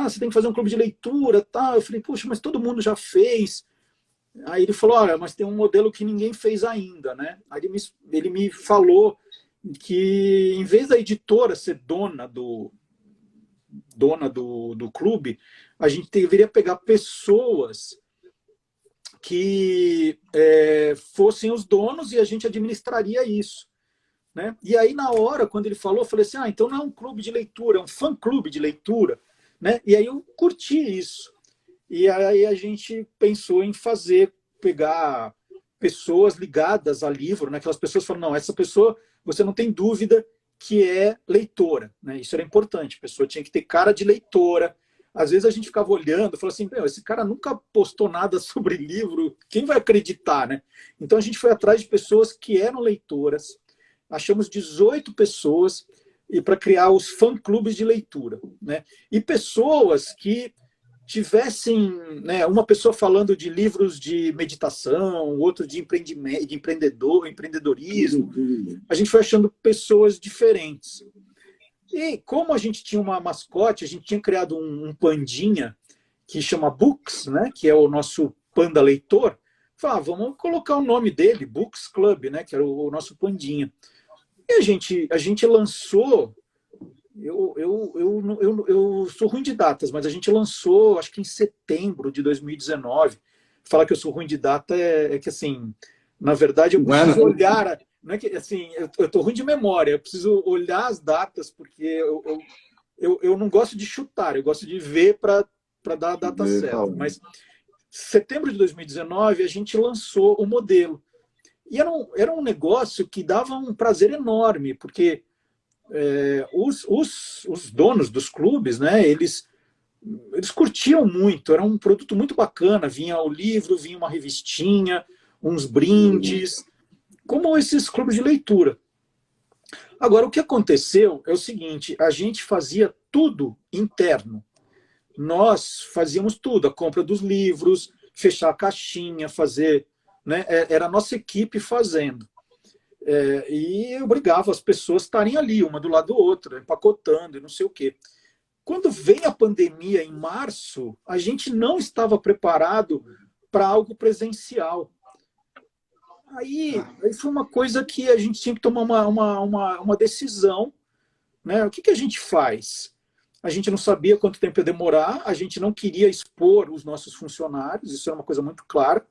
você tem que fazer um clube de leitura, tal. Eu falei, puxa, mas todo mundo já fez. Aí ele falou, olha, mas tem um modelo que ninguém fez ainda, né? Aí ele me falou que em vez da editora ser dona do clube, a gente deveria pegar pessoas que fossem os donos e a gente administraria isso. né? E aí, na hora, quando ele falou, eu falei assim, então não é um clube de leitura, é um fã-clube de leitura, né? E aí eu curti isso. E aí a gente pensou em pegar pessoas ligadas a livro, né? Aquelas pessoas falam, não, essa pessoa, você não tem dúvida que é leitora, né? Isso era importante, a pessoa tinha que ter cara de leitora. Às vezes a gente ficava olhando, falava assim, esse cara nunca postou nada sobre livro, quem vai acreditar, né? Então a gente foi atrás de pessoas que eram leitoras, achamos 18 pessoas e para criar os fã-clubes de leitura, né? E pessoas que tivessem, né, uma pessoa falando de livros de meditação, outro de empreendimento, de empreendedorismo. A gente foi achando pessoas diferentes. E como a gente tinha uma mascote, a gente tinha criado um pandinha que chama Books, né, que é o nosso panda leitor. Falava, vamos colocar o nome dele, Books Club, né, que era o nosso pandinha. E a gente lançou. Eu sou ruim de datas, mas a gente lançou, acho que em setembro de 2019. Falar que eu sou ruim de data é que, assim, na verdade, eu preciso olhar. Não é que, assim, eu tô ruim de memória, eu preciso olhar as datas, porque eu não gosto de chutar, eu gosto de ver para dar a data certa. Mas setembro de 2019, a gente lançou o modelo. E era um negócio que dava um prazer enorme, porque os donos dos clubes, né, eles curtiam muito, era um produto muito bacana, vinha o livro, vinha uma revistinha, uns brindes, como esses clubes de leitura. Agora, o que aconteceu é o seguinte, a gente fazia tudo interno. Nós fazíamos tudo, a compra dos livros, fechar a caixinha, fazer, né, era a nossa equipe fazendo. E obrigava as pessoas a estarem ali, uma do lado do outro, empacotando e não sei o quê. Quando veio a pandemia em março, a gente não estava preparado para algo presencial. Aí foi uma coisa que a gente tinha que tomar uma decisão, né? O que a gente faz? A gente não sabia quanto tempo ia demorar, a gente não queria expor os nossos funcionários, isso era uma coisa muito clara.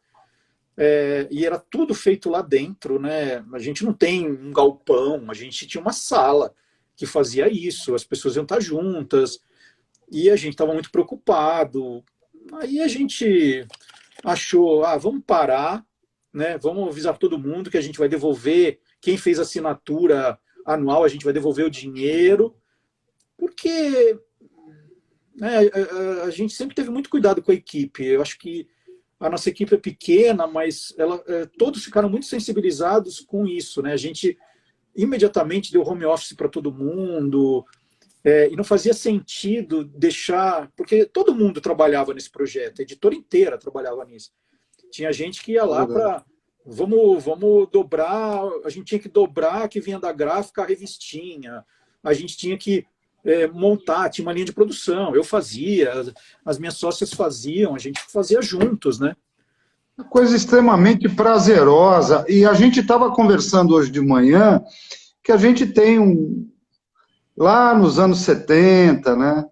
E era tudo feito lá dentro, né? A gente não tem um galpão, a gente tinha uma sala que fazia isso, as pessoas iam estar juntas, e a gente estava muito preocupado. Aí a gente achou, vamos parar, né? Vamos avisar todo mundo que a gente vai devolver, quem fez assinatura anual, a gente vai devolver o dinheiro, porque, né, a gente sempre teve muito cuidado com a equipe. Eu acho que a nossa equipe é pequena, mas todos ficaram muito sensibilizados com isso, né? A gente imediatamente deu home office para todo mundo, e não fazia sentido deixar... Porque todo mundo trabalhava nesse projeto, a editora inteira trabalhava nisso. Tinha gente que ia lá para... Vamos dobrar... A gente tinha que dobrar que vinha da gráfica a revistinha. A gente tinha que montar, tinha uma linha de produção, eu fazia, as minhas sócias faziam, a gente fazia juntos, né? Uma coisa extremamente prazerosa, e a gente estava conversando hoje de manhã, que a gente tem lá nos anos 70, né?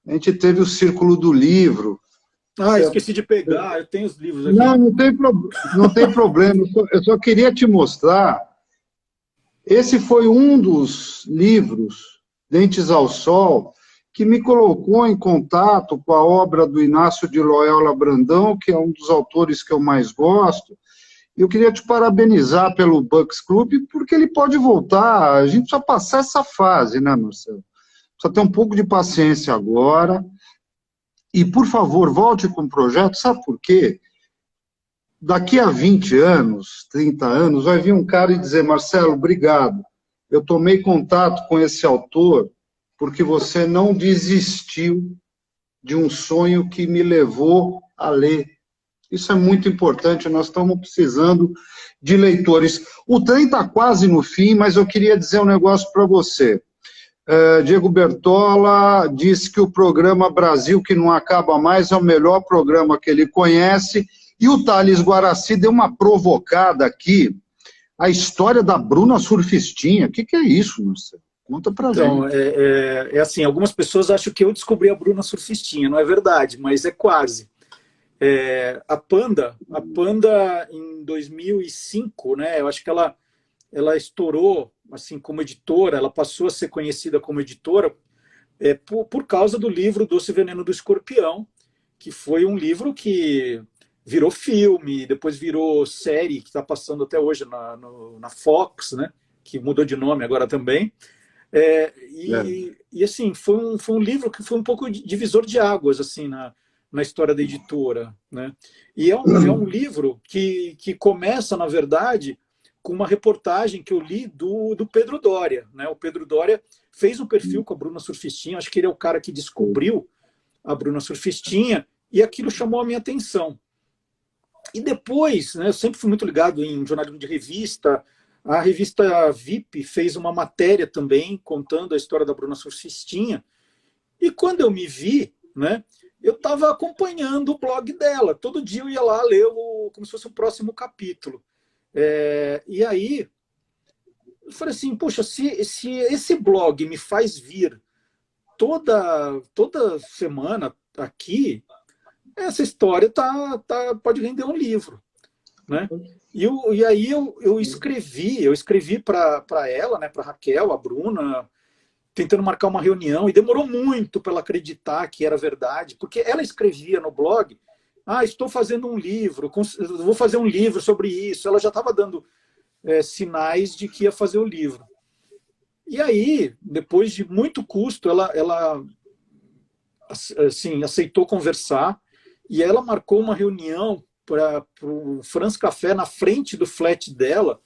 A gente teve o Círculo do Livro. Esqueci de pegar, eu tenho os livros aqui. Não tem problema, eu só queria te mostrar, esse foi um dos livros, Dentes ao Sol, que me colocou em contato com a obra do Inácio de Loyola Brandão, que é um dos autores que eu mais gosto. Eu queria te parabenizar pelo Books Club, porque ele pode voltar, a gente precisa passar essa fase, né, Marcelo? Precisa ter um pouco de paciência agora. E, por favor, volte com o projeto, sabe por quê? Daqui a 20 anos, 30 anos, vai vir um cara e dizer, Marcelo, obrigado. Eu tomei contato com esse autor porque você não desistiu de um sonho que me levou a ler. Isso é muito importante, nós estamos precisando de leitores. O trem está quase no fim, mas eu queria dizer um negócio para você. Diego Bertola disse que o programa Brasil que não acaba mais é o melhor programa que ele conhece, e o Thales Guaraci deu uma provocada aqui, a história da Bruna Surfistinha. O que é isso, Marcelo? Conta pra gente. Então, assim, algumas pessoas acham que eu descobri a Bruna Surfistinha, não é verdade, mas é quase. A Panda em 2005, né, eu acho que ela estourou assim, como editora, ela passou a ser conhecida como editora por causa do livro Doce Veneno do Escorpião, que foi um livro que virou filme, depois virou série, que está passando até hoje na Fox, né? Que mudou de nome agora também. E assim, foi um livro que foi um pouco divisor de águas assim, na história da editora, né? E é um livro que começa, na verdade, com uma reportagem que eu li do Pedro Doria, né? O Pedro Doria fez um perfil com a Bruna Surfistinha, acho que ele é o cara que descobriu a Bruna Surfistinha, e aquilo chamou a minha atenção. E depois, né, eu sempre fui muito ligado em jornalismo de revista. A revista VIP fez uma matéria também contando a história da Bruna Surfistinha. E quando eu me vi, né, eu estava acompanhando o blog dela. Todo dia eu ia lá ler como se fosse o próximo capítulo. E aí eu falei assim, poxa, se esse blog me faz vir toda semana aqui, essa história pode render um livro, né? E aí eu escrevi para ela, né, para Raquel, a Bruna, tentando marcar uma reunião, e demorou muito para ela acreditar que era verdade, porque ela escrevia no blog, estou fazendo um livro, vou fazer um livro sobre isso. Ela já estava dando sinais de que ia fazer o livro. E aí, depois de muito custo, ela assim, aceitou conversar, e ela marcou uma reunião para o Franz Café na frente do flat dela,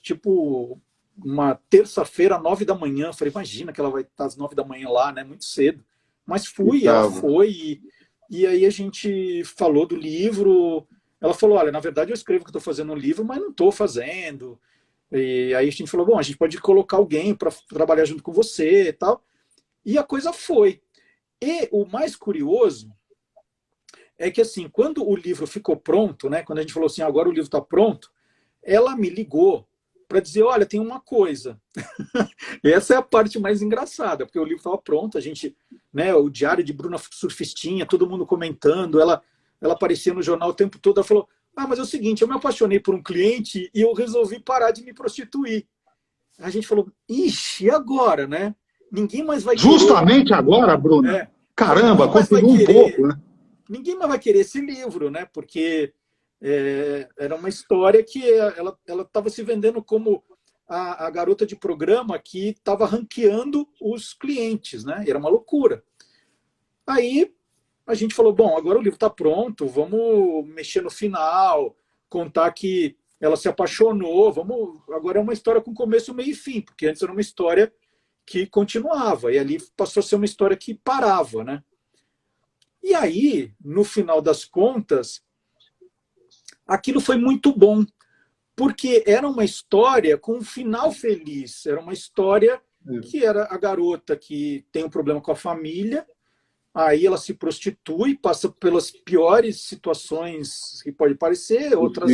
tipo uma terça-feira, 9 da manhã. Eu falei, imagina que ela vai estar às 9 da manhã lá, né? Muito cedo. Mas fui, ela foi, e aí a gente falou do livro. Ela falou, olha, na verdade eu escrevo que estou fazendo um livro, mas não estou fazendo. E aí a gente falou, bom, a gente pode colocar alguém para trabalhar junto com você e tal. E a coisa foi. E o mais curioso é que, assim, quando o livro ficou pronto, né, quando a gente falou assim, agora o livro está pronto, ela me ligou para dizer, olha, tem uma coisa. E essa é a parte mais engraçada, porque o livro estava pronto, a gente, né, o diário de Bruna Surfistinha, todo mundo comentando, ela aparecia no jornal o tempo todo. Ela falou, mas é o seguinte, eu me apaixonei por um cliente e eu resolvi parar de me prostituir. A gente falou, ixi, e agora, né? Ninguém mais vai querer... Justamente agora, Bruna? Caramba, continua um pouco, né? Ninguém mais vai querer esse livro, né? Porque era uma história que ela estava se vendendo como a garota de programa que estava ranqueando os clientes, né? Era uma loucura. Aí a gente falou, bom, agora o livro está pronto, vamos mexer no final, contar que ela se apaixonou, agora é uma história com começo, meio e fim, porque antes era uma história que continuava, e ali passou a ser uma história que parava, né? E aí, no final das contas, aquilo foi muito bom, porque era uma história com um final feliz, era uma história que era a garota que tem um problema com a família, aí ela se prostitui, passa pelas piores situações que pode parecer, outras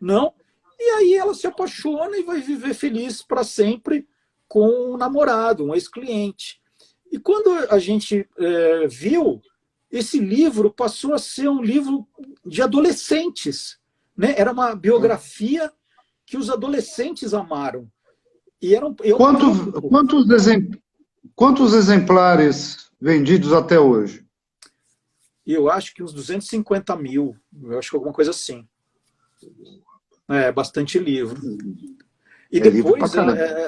não, e aí ela se apaixona e vai viver feliz para sempre com um namorado, um ex-cliente. E quando a gente viu, esse livro passou a ser um livro de adolescentes, né? Era uma biografia que os adolescentes amaram. E quantos exemplares vendidos até hoje? Eu acho que uns 250 mil, eu acho que alguma coisa assim. Bastante livro. E depois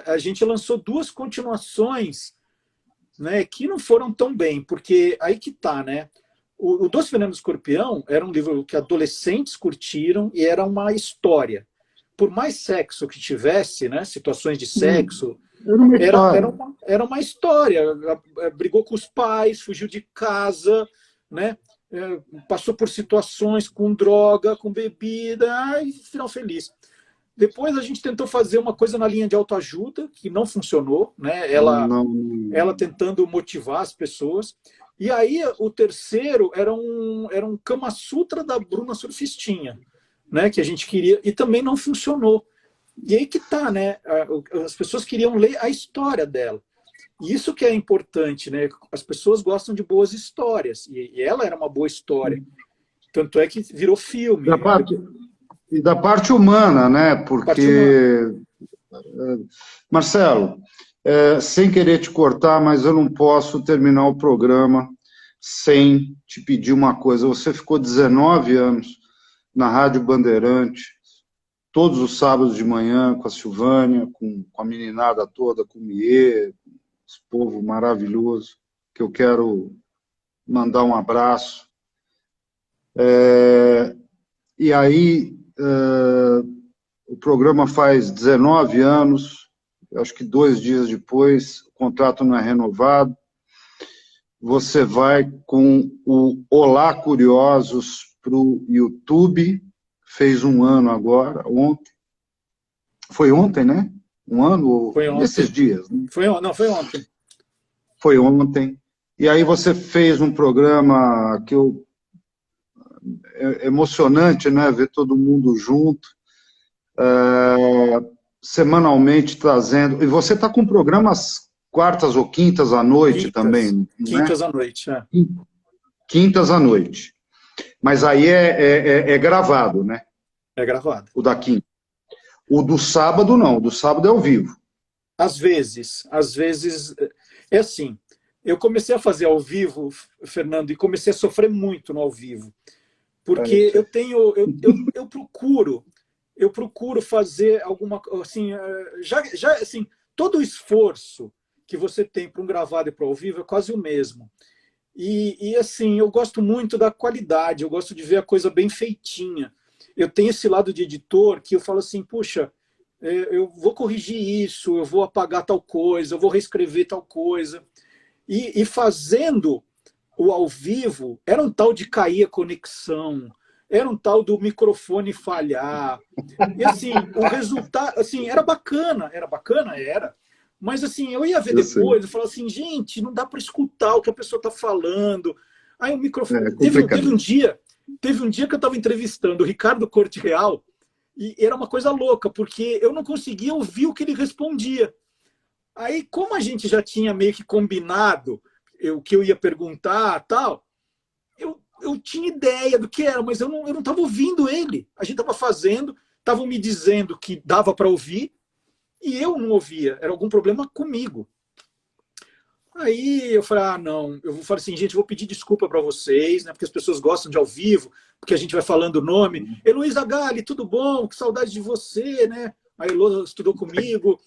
a gente lançou 2 continuações, né, que não foram tão bem, porque aí que tá, né? O Doce Veneno do Escorpião era um livro que adolescentes curtiram e era uma história. Por mais sexo que tivesse, né, situações de sexo, era uma história. Brigou com os pais, fugiu de casa, né? Passou por situações com droga, com bebida, e final feliz. Depois a gente tentou fazer uma coisa na linha de autoajuda, que não funcionou, né? Ela tentando motivar as pessoas. E aí o terceiro era um Kama Sutra da Bruna Surfistinha, né? Que a gente queria, e também não funcionou. E aí que tá, né? As pessoas queriam ler a história dela. E isso que é importante, né? As pessoas gostam de boas histórias, e ela era uma boa história. Tanto é que virou filme. Da parte humana, né? Porque Marcelo, sem querer te cortar, mas eu não posso terminar o programa sem te pedir uma coisa. Você ficou 19 anos na Rádio Bandeirante, todos os sábados de manhã, com a Silvânia, com a meninada toda, com o Mier, com esse povo maravilhoso, que eu quero mandar um abraço. E aí, o programa faz 19 anos, acho que 2 dias depois, o contrato não é renovado. Você vai com o Olá Curiosos para o YouTube, fez 1 ano agora, ontem. Foi ontem, né? 1 ano? Foi ontem. Nesses dias. Né? Foi ontem. Foi ontem. E aí você fez um programa que é emocionante, né? Ver todo mundo junto. Semanalmente trazendo. E você está com programas quartas ou quintas à noite também, quintas né? à noite, é. Quintas à noite. Mas aí é gravado, né? É gravado. O da quinta. O do sábado, não. O do sábado é ao vivo. Às vezes, é assim, eu comecei a fazer ao vivo, Fernando, e comecei a sofrer muito no ao vivo, porque eu procuro fazer alguma, assim, já assim, todo o esforço que você tem para um gravado e para ao vivo é quase o mesmo. E assim, eu gosto muito da qualidade, eu gosto de ver a coisa bem feitinha. Eu tenho esse lado de editor que eu falo assim, puxa, eu vou corrigir isso, eu vou apagar tal coisa, eu vou reescrever tal coisa. E fazendo o ao vivo, era um tal de cair a conexão, era um tal do microfone falhar. E assim, o resultado, assim, era bacana, era. Mas assim, eu ia ver depois, eu falava assim, gente, não dá para escutar o que a pessoa está falando. Aí o microfone... Teve um dia que eu estava entrevistando o Ricardo Corte Real, e era uma coisa louca, porque eu não conseguia ouvir o que ele respondia. Aí, como a gente já tinha meio que combinado o que eu ia perguntar, tal, eu tinha ideia do que era, mas eu não estava ouvindo ele. A gente estava fazendo, estavam me dizendo que dava para ouvir, e eu não ouvia. Era algum problema comigo. Aí eu falei, não. Eu vou falar assim, gente, eu vou pedir desculpa para vocês, né? Porque as pessoas gostam de ao vivo, porque a gente vai falando o nome. Heloísa Galli, tudo bom? Que saudade de você, né? A Elo estudou comigo.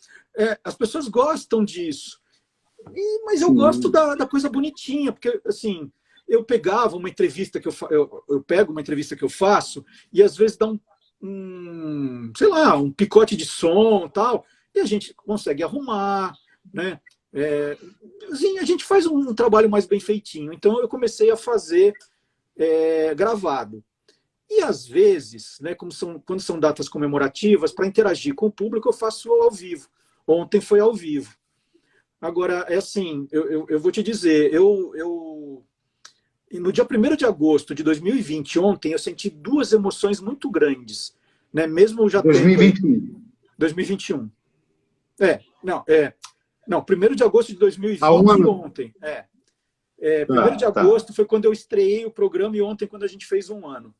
As pessoas gostam disso. Mas eu gosto da coisa bonitinha, porque, assim, eu pegava uma entrevista que eu pego uma entrevista que eu faço, e às vezes dá sei lá, um picote de som e tal, e a gente consegue arrumar, né? Assim, a gente faz um trabalho mais bem feitinho. Então eu comecei a fazer gravado. E às vezes, né, quando são datas comemorativas, para interagir com o público, eu faço ao vivo. Ontem foi ao vivo. Agora, é assim, eu vou te dizer, no dia 1º de agosto de 2020, ontem, eu senti 2 emoções muito grandes. Né? Mesmo já 2021. 2021. Não, 1º de agosto de 2020 ontem. 1º de agosto foi quando eu estreiei o programa e ontem quando a gente fez 1 ano.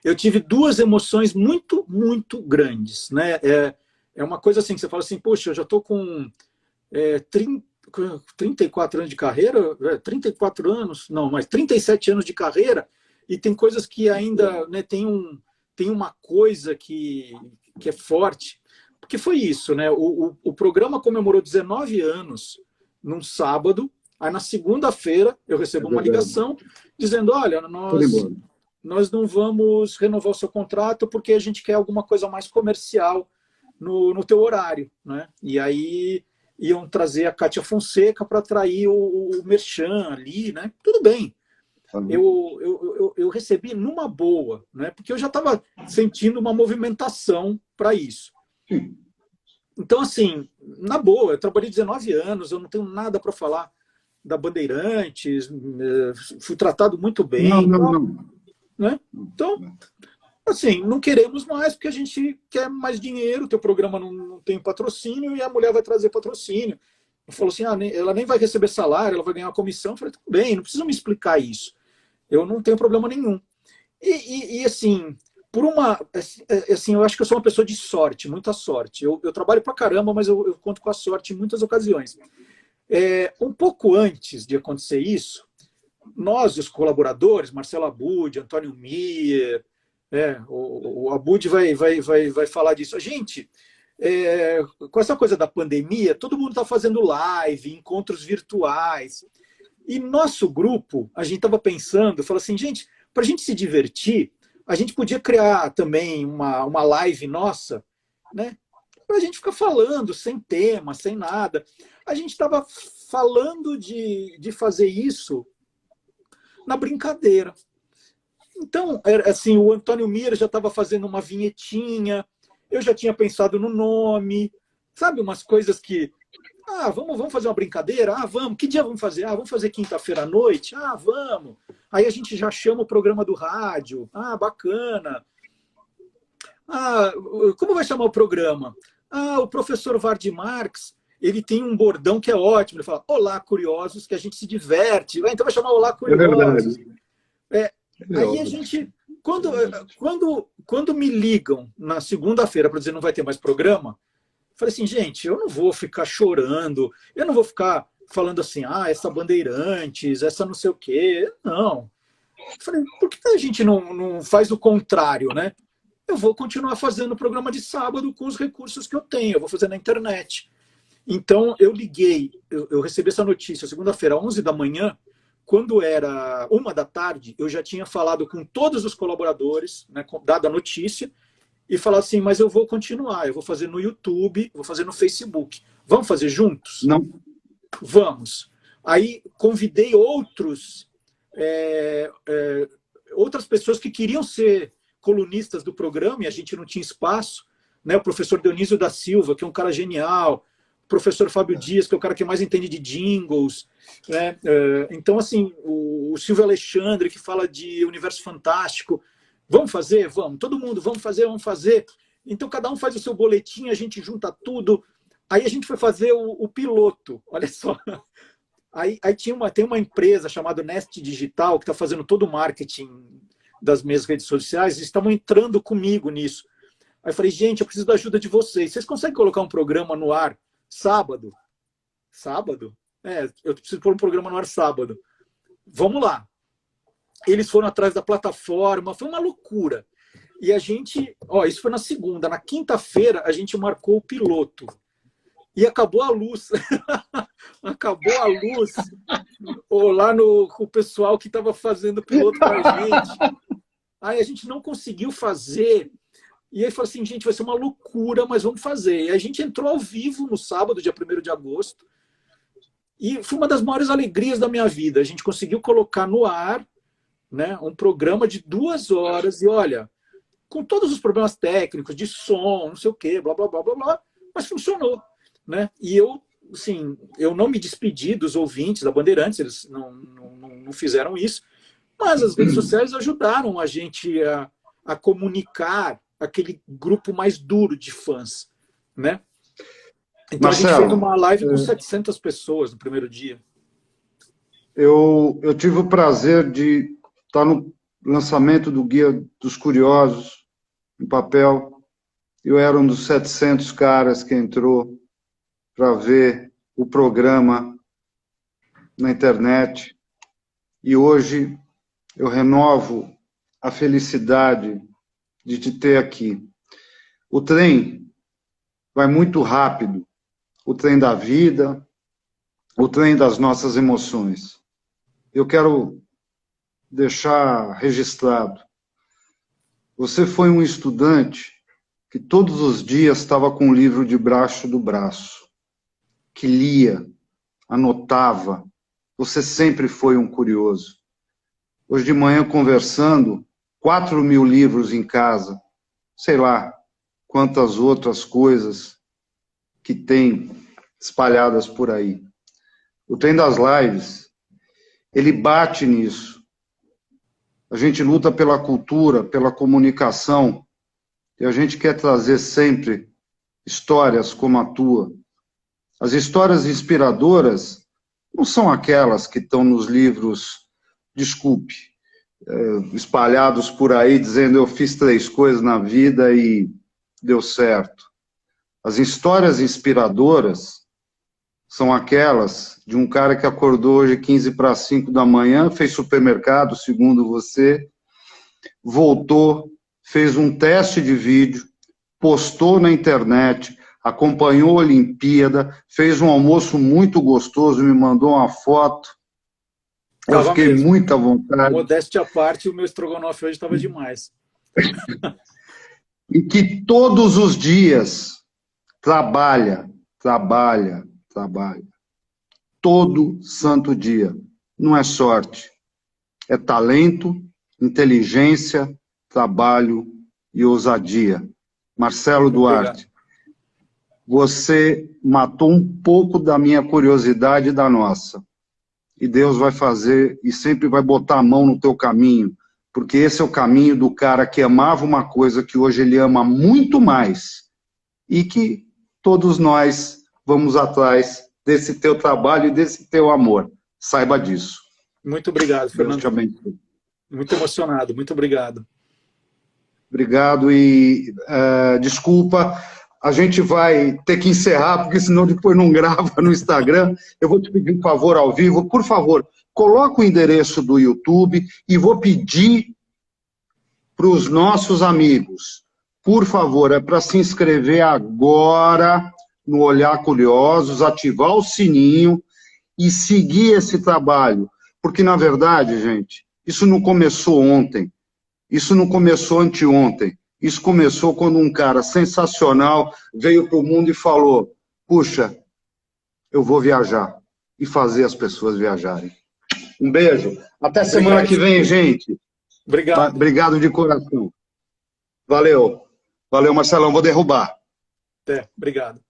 Eu tive 2 emoções muito, muito grandes. Né? É uma coisa assim, que você fala assim, poxa, eu já estou com 34 anos de carreira, 34 anos, não, mas 37 anos de carreira, e tem coisas que ainda, né, tem uma coisa que é forte, porque foi isso, né? O programa comemorou 19 anos num sábado, aí na segunda-feira eu recebo uma ligação dizendo, olha, nós não vamos renovar o seu contrato porque a gente quer alguma coisa mais comercial no teu horário, né? E aí iam trazer a Kátia Fonseca para atrair o Merchan ali, né? Tudo bem. Eu recebi numa boa, né? Porque eu já estava sentindo uma movimentação para isso. Então, assim, na boa, eu trabalhei 19 anos, eu não tenho nada para falar da Bandeirantes, fui tratado muito bem. Não. Né? Então, assim, não queremos mais porque a gente quer mais dinheiro, o teu programa não tem patrocínio e a mulher vai trazer patrocínio. Falou assim, ela nem vai receber salário, ela vai ganhar uma comissão. Eu falei, tudo bem, não precisa me explicar isso. Eu não tenho problema nenhum. E assim, assim, eu acho que eu sou uma pessoa de sorte, muita sorte. Eu trabalho pra caramba, mas eu conto com a sorte em muitas ocasiões. Um pouco antes de acontecer isso, nós, os colaboradores, Marcelo Abud, Antônio Mier, o Abud vai falar disso. A gente, com essa coisa da pandemia, todo mundo está fazendo live, encontros virtuais. E nosso grupo, a gente estava pensando, falou assim, gente, para a gente se divertir, a gente podia criar também uma live nossa, né? Para a gente ficar falando, sem tema, sem nada. A gente estava falando de fazer isso na brincadeira. Então, assim, o Antônio Mira já estava fazendo uma vinhetinha, eu já tinha pensado no nome, sabe, umas coisas que... vamos fazer uma brincadeira? Vamos. Que dia vamos fazer? Vamos fazer quinta-feira à noite? Vamos. Aí a gente já chama o programa do rádio. Bacana. Como vai chamar o programa? O professor Vardy Marx, ele tem um bordão que é ótimo. Ele fala, olá, curiosos, que a gente se diverte. Então vai chamar Olá, Curiosos. Aí a gente... Quando me ligam na segunda-feira para dizer não vai ter mais programa, falei assim, gente, eu não vou ficar chorando, eu não vou ficar falando assim, essa Bandeirantes, essa não sei o quê. Não. Falei, por que a gente não faz o contrário, né? Eu vou continuar fazendo o programa de sábado com os recursos que eu tenho, eu vou fazer na internet. Então, eu liguei, eu recebi essa notícia segunda-feira, 11 da manhã, quando era 1 da tarde, eu já tinha falado com todos os colaboradores, né, dada a notícia, e falar assim, mas eu vou continuar, eu vou fazer no YouTube, vou fazer no Facebook. Vamos fazer juntos? Não. Vamos. Aí convidei outras pessoas que queriam ser colunistas do programa, e a gente não tinha espaço, né? O professor Dionísio da Silva, que é um cara genial, o professor Fábio Dias, que é o cara que mais entende de jingles, né? Então, assim, o Silvio Alexandre, que fala de universo fantástico. Vamos fazer? Vamos. Todo mundo, vamos fazer. Então, cada um faz o seu boletim, a gente junta tudo. Aí a gente foi fazer o piloto, olha só. Aí tem uma empresa chamada Nest Digital, que está fazendo todo o marketing das minhas redes sociais, eles estavam entrando comigo nisso. Aí eu falei, gente, eu preciso da ajuda de vocês. Vocês conseguem colocar um programa no ar sábado? Sábado? Eu preciso pôr um programa no ar sábado. Vamos lá. Eles foram atrás da plataforma, foi uma loucura. E a gente, isso foi na segunda, na quinta-feira a gente marcou o piloto. E acabou a luz. Acabou a luz. Lá com o pessoal que estava fazendo o piloto com a gente. Aí a gente não conseguiu fazer. E aí falou assim, gente, vai ser uma loucura, mas vamos fazer. E a gente entrou ao vivo no sábado, dia 1º de agosto. E foi uma das maiores alegrias da minha vida. A gente conseguiu colocar no ar, né, um programa de 2 horas. E olha, com todos os problemas técnicos, de som, não sei o quê, blá, blá, blá, blá, blá, mas funcionou. Né? E eu não me despedi dos ouvintes da Bandeirantes, eles não fizeram isso, mas as redes sociais ajudaram a gente a comunicar aquele grupo mais duro de fãs, né? Então Marcelo, a gente fez uma live com 700 pessoas no primeiro dia. Eu tive o prazer de estar no lançamento do Guia dos Curiosos, em papel. Eu era um dos 700 caras que entrou para ver o programa na internet. E hoje eu renovo a felicidade de te ter aqui. O trem vai muito rápido, o trem da vida, o trem das nossas emoções. Eu quero deixar registrado. Você foi um estudante que todos os dias estava com um livro debaixo do braço, que lia, anotava. Você sempre foi um curioso. Hoje de manhã, conversando, 4.000 livros em casa, sei lá quantas outras coisas que tem espalhadas por aí. O trem das lives, ele bate nisso. A gente luta pela cultura, pela comunicação, e a gente quer trazer sempre histórias como a tua. As histórias inspiradoras não são aquelas que estão nos livros, desculpe, espalhados por aí, dizendo eu fiz 3 coisas na vida e deu certo. As histórias inspiradoras são aquelas de um cara que acordou hoje 15 para 5 da manhã, fez supermercado, segundo você, voltou, fez um teste de vídeo, postou na internet, acompanhou a Olimpíada, fez um almoço muito gostoso, me mandou uma foto. Eu fiquei muito à vontade. Modéstia à parte, o meu estrogonofe hoje estava demais. E que todos os dias trabalha. Todo santo dia. Não é sorte. É talento, inteligência, trabalho e ousadia. Marcelo Duarte, você matou um pouco da minha curiosidade e da nossa. E Deus vai fazer e sempre vai botar a mão no teu caminho, porque esse é o caminho do cara que amava uma coisa que hoje ele ama muito mais e que todos nós vamos atrás desse teu trabalho e desse teu amor. Saiba disso. Muito obrigado, Fernando. Deus te abençoe. Muito emocionado, muito obrigado. Obrigado e desculpa, a gente vai ter que encerrar, porque senão depois não grava no Instagram. Eu vou te pedir um favor ao vivo, por favor, coloca o endereço do YouTube e vou pedir para os nossos amigos, por favor, é para se inscrever agora no Olhar Curiosos, ativar o sininho e seguir esse trabalho, porque na verdade, gente, isso não começou ontem. Isso não começou anteontem. Isso começou quando um cara sensacional veio para o mundo e falou: puxa, eu vou viajar e fazer as pessoas viajarem. Um beijo. Até semana que vem, gente. Obrigado. Obrigado de coração. Valeu. Valeu, Marcelão. Vou derrubar. Até. Obrigado.